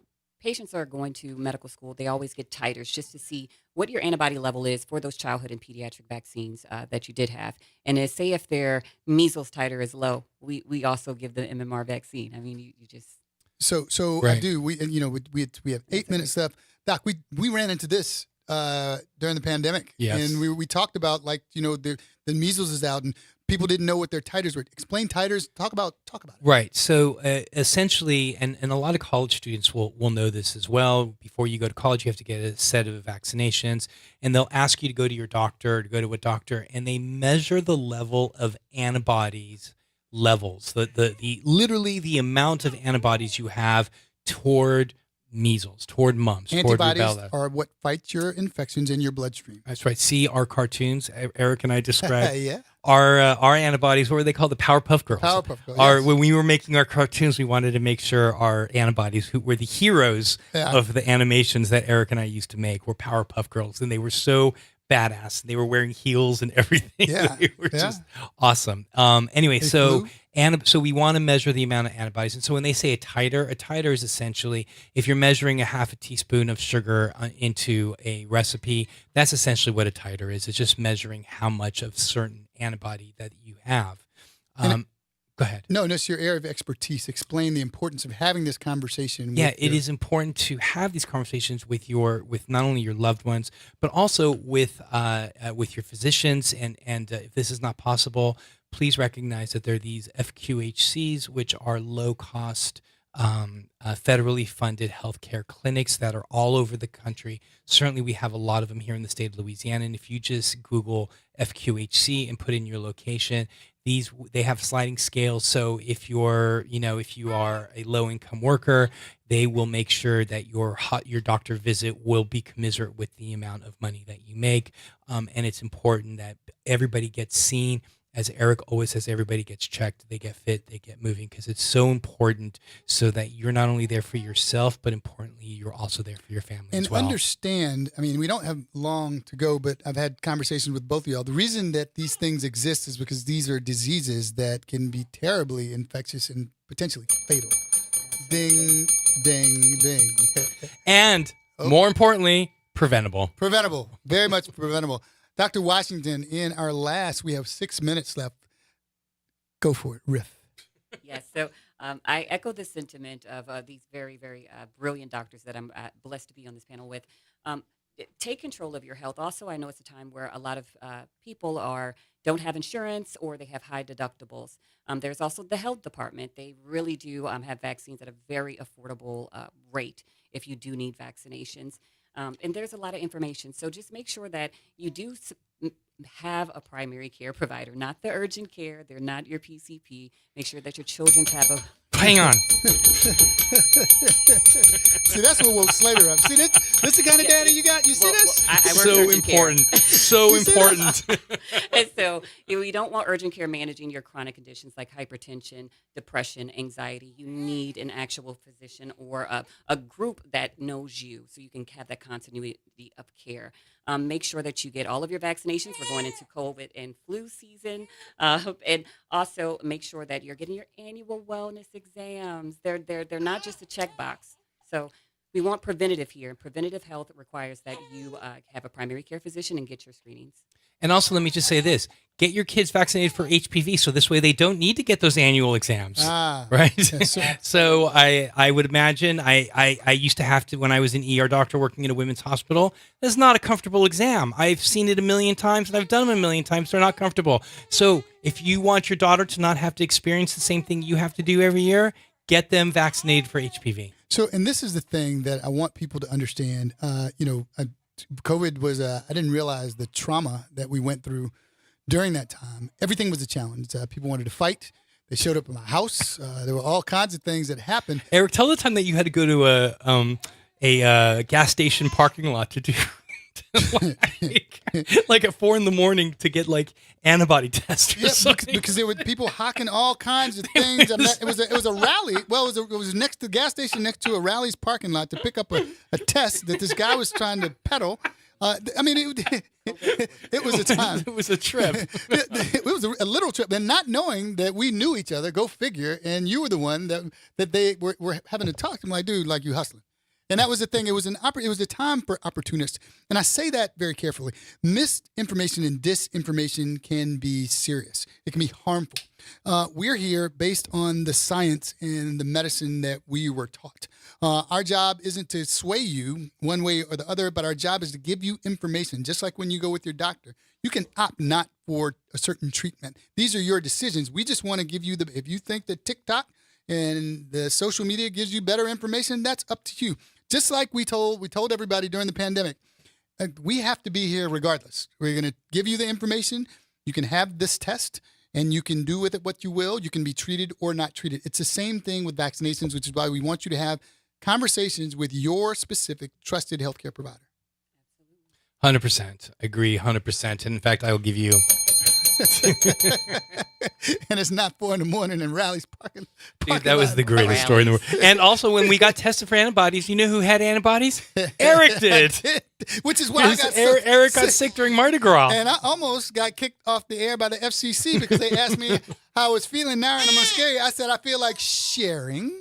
patients are going to medical school, they always get titers just to see what your antibody level is for those childhood and pediatric vaccines that you did have. And say if their measles titer is low, we also give the MMR vaccine. I mean, you just... So right. I do. We have 8 minutes left. Doc, we ran into this during the pandemic. Yes. And we talked about the measles is out and people didn't know what their titers were. Explain titers. Talk about it. Right. So essentially, and a lot of college students will know this as well. Before you go to college, you have to get a set of vaccinations, and they'll ask you to go to your doctor, to go to a doctor, and they measure the level of antibodies levels, literally the amount of antibodies you have toward measles, toward mumps, antibodies toward rubella. Are what fights your infections in your bloodstream. That's right. See our cartoons, Eric and I described. Yeah. Our antibodies, what were they called? The Powerpuff Girls. Powerpuff Girls. Yes. When we were making our cartoons, we wanted to make sure our antibodies, who were the heroes of the animations that Eric and I used to make, were Powerpuff Girls, and they were so badass. They were wearing heels and everything. Yeah. They were just awesome. Anyway, so we want to measure the amount of antibodies. And so when they say a titer is essentially if you're measuring a half a teaspoon of sugar into a recipe, that's essentially what a titer is. It's just measuring how much of certain antibody that you have. Go ahead. No, it's your area of expertise. Explain the importance of having this conversation. Yeah, it is important to have these conversations with not only your loved ones, but also with your physicians. And if this is not possible, please recognize that there are these FQHCs, which are low cost, federally funded healthcare clinics that are all over the country. Certainly, we have a lot of them here in the state of Louisiana. And if you just Google FQHC and put in your location, they have sliding scales. So if you are a low income worker, they will make sure that your doctor visit will be commensurate with the amount of money that you make. And it's important that everybody gets seen as Eric always says, everybody gets checked, they get fit, they get moving, because it's so important so that you're not only there for yourself, but importantly, you're also there for your family And as well. understand, I mean, we don't have long to go, but I've had conversations with both of y'all. The reason that these things exist is because these are diseases that can be terribly infectious and potentially fatal. Ding, ding, ding. And more importantly, preventable. Preventable, very much preventable. Dr. Washington, in our last, we have 6 minutes left. Go for it, riff. Yes. So I echo the sentiment of these very, very brilliant doctors that I'm blessed to be on this panel with. Take control of your health. Also, I know it's a time where a lot of people don't have insurance or they have high deductibles. There's also the health department. They really do have vaccines at a very affordable rate if you do need vaccinations. And there's a lot of information. So just make sure that you do have a primary care provider, not the urgent care. They're not your PCP. Make sure that your children have a... Hang on. See, that's what woke slavery up. See, this the kind of data you got? You see this? I work So urgent care. important. So important. And so you don't want urgent care managing your chronic conditions like hypertension, depression, anxiety. You need an actual physician or a group that knows you so you can have that continuity of care. Make sure that you get all of your vaccinations. We're going into COVID and flu season. And also make sure that you're getting your annual wellness exams. They're not just a checkbox. So we want preventative here. Preventative health requires that you have a primary care physician and get your screenings. And also, let me just say this. Get your kids vaccinated for HPV, so this way they don't need to get those annual exams. Right? Yes, So I would imagine, I used to have to, when I was an ER doctor working in a women's hospital, that's not a comfortable exam. I've seen it a million times, and I've done them a million times. They're not comfortable. So if you want your daughter to not have to experience the same thing you have to do every year, get them vaccinated for HPV. So, and this is the thing that I want people to understand. COVID was, I didn't realize the trauma that we went through during that time. Everything was a challenge. People wanted to fight. They showed up at my house. There were all kinds of things that happened. Eric, tell the time that you had to go to a gas station parking lot to do like at 4 a.m. to get like antibody tests. Or Yeah, something. because there were people hawking all kinds of things. It was a rally. Well, it was next to the gas station, next to a rally's parking lot to pick up a test that this guy was trying to peddle. I mean, it was a time. It was a trip. It was a little trip, and not knowing that we knew each other. Go figure. And you were the one that they were having to talk to. I'm like, dude, like you hustling. And that was the thing. It was a time for opportunists. And I say that very carefully. Misinformation and disinformation can be serious. It can be harmful. We're here based on the science and the medicine that we were taught. Our job isn't to sway you one way or the other, but our job is to give you information. Just like when you go with your doctor, you can opt not for a certain treatment. These are your decisions. We just want to give you if you think that TikTok and the social media gives you better information, that's up to you. Just like we told everybody during the pandemic, we have to be here regardless. We're going to give you the information. You can have this test, and you can do with it what you will. You can be treated or not treated. It's the same thing with vaccinations, which is why we want you to have conversations with your specific trusted healthcare provider. 100%. Agree, 100%. And in fact, I will give you... And it's not 4 a.m. in Rally's parking Dude, that was lot. the greatest story in the world. And also, when we got tested for antibodies, you know who had antibodies? Eric did. Which is why I got Eric got sick during Mardi Gras. And I almost got kicked off the air by the FCC because they asked me how I was feeling now, and I'm going to scare you. I said, I feel like sharing.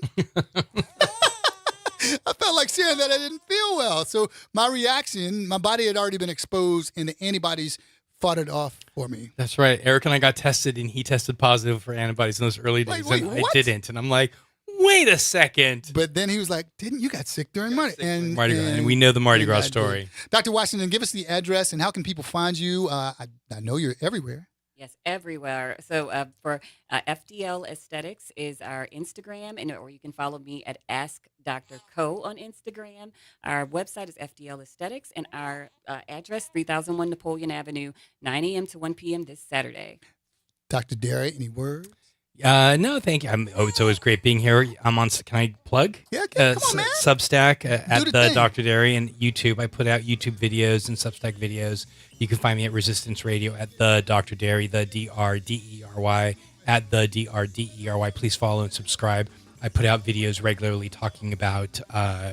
I felt like sharing that I didn't feel well. So my reaction, my body had already been exposed, and the antibodies fought it off for me. That's right. Eric and I got tested, and he tested positive for antibodies in those early days, Wait, and I what? didn't. And I'm like, wait a second. But then he was like, "Didn't you got sick during Mardi?" And we know the Mardi and Gras I did. story. Dr. Washington, give us the address and how can people find you? I know you're everywhere. Yes, everywhere. So for FDL Aesthetics is our Instagram, or you can follow me at Ask Dr. Co on Instagram. Our website is FDL Aesthetics, and our address 3001 Napoleon Avenue, 9 a.m. to 1 p.m. this Saturday. Dr. Derry, any words? No, thank you. It's always great being here. I'm on. Can I plug? Yeah, come on, man. Substack at the the thing. Dr. Dairy and YouTube. I put out YouTube videos and Substack videos. You can find me at Resistance Radio at the Dr. Dairy, the DRDERY at the DRDERY. Please follow and subscribe. I put out videos regularly talking about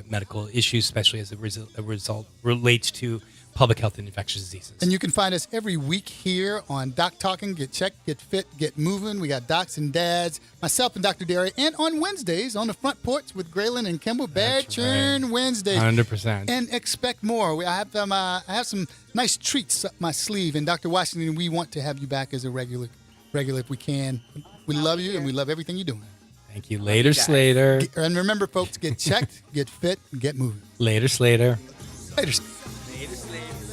medical issues, especially as a result relates to public health and infectious diseases. And you can find us every week here on Doc Talkin. Get checked, get fit, get moving. We got docs and dads, myself and Dr. Derry, and on Wednesdays on the front porch with Graylin and Kimball. Bad That's Churn right. Wednesdays. 100%. And expect more. I have some nice treats up my sleeve. And Dr. Washington, we want to have you back as a regular if we can. We love you and we love everything you're doing. Thank you. Later, Slater. And remember, folks, get checked, get fit, and get moving. Later, Slater. Later. Later, Slater.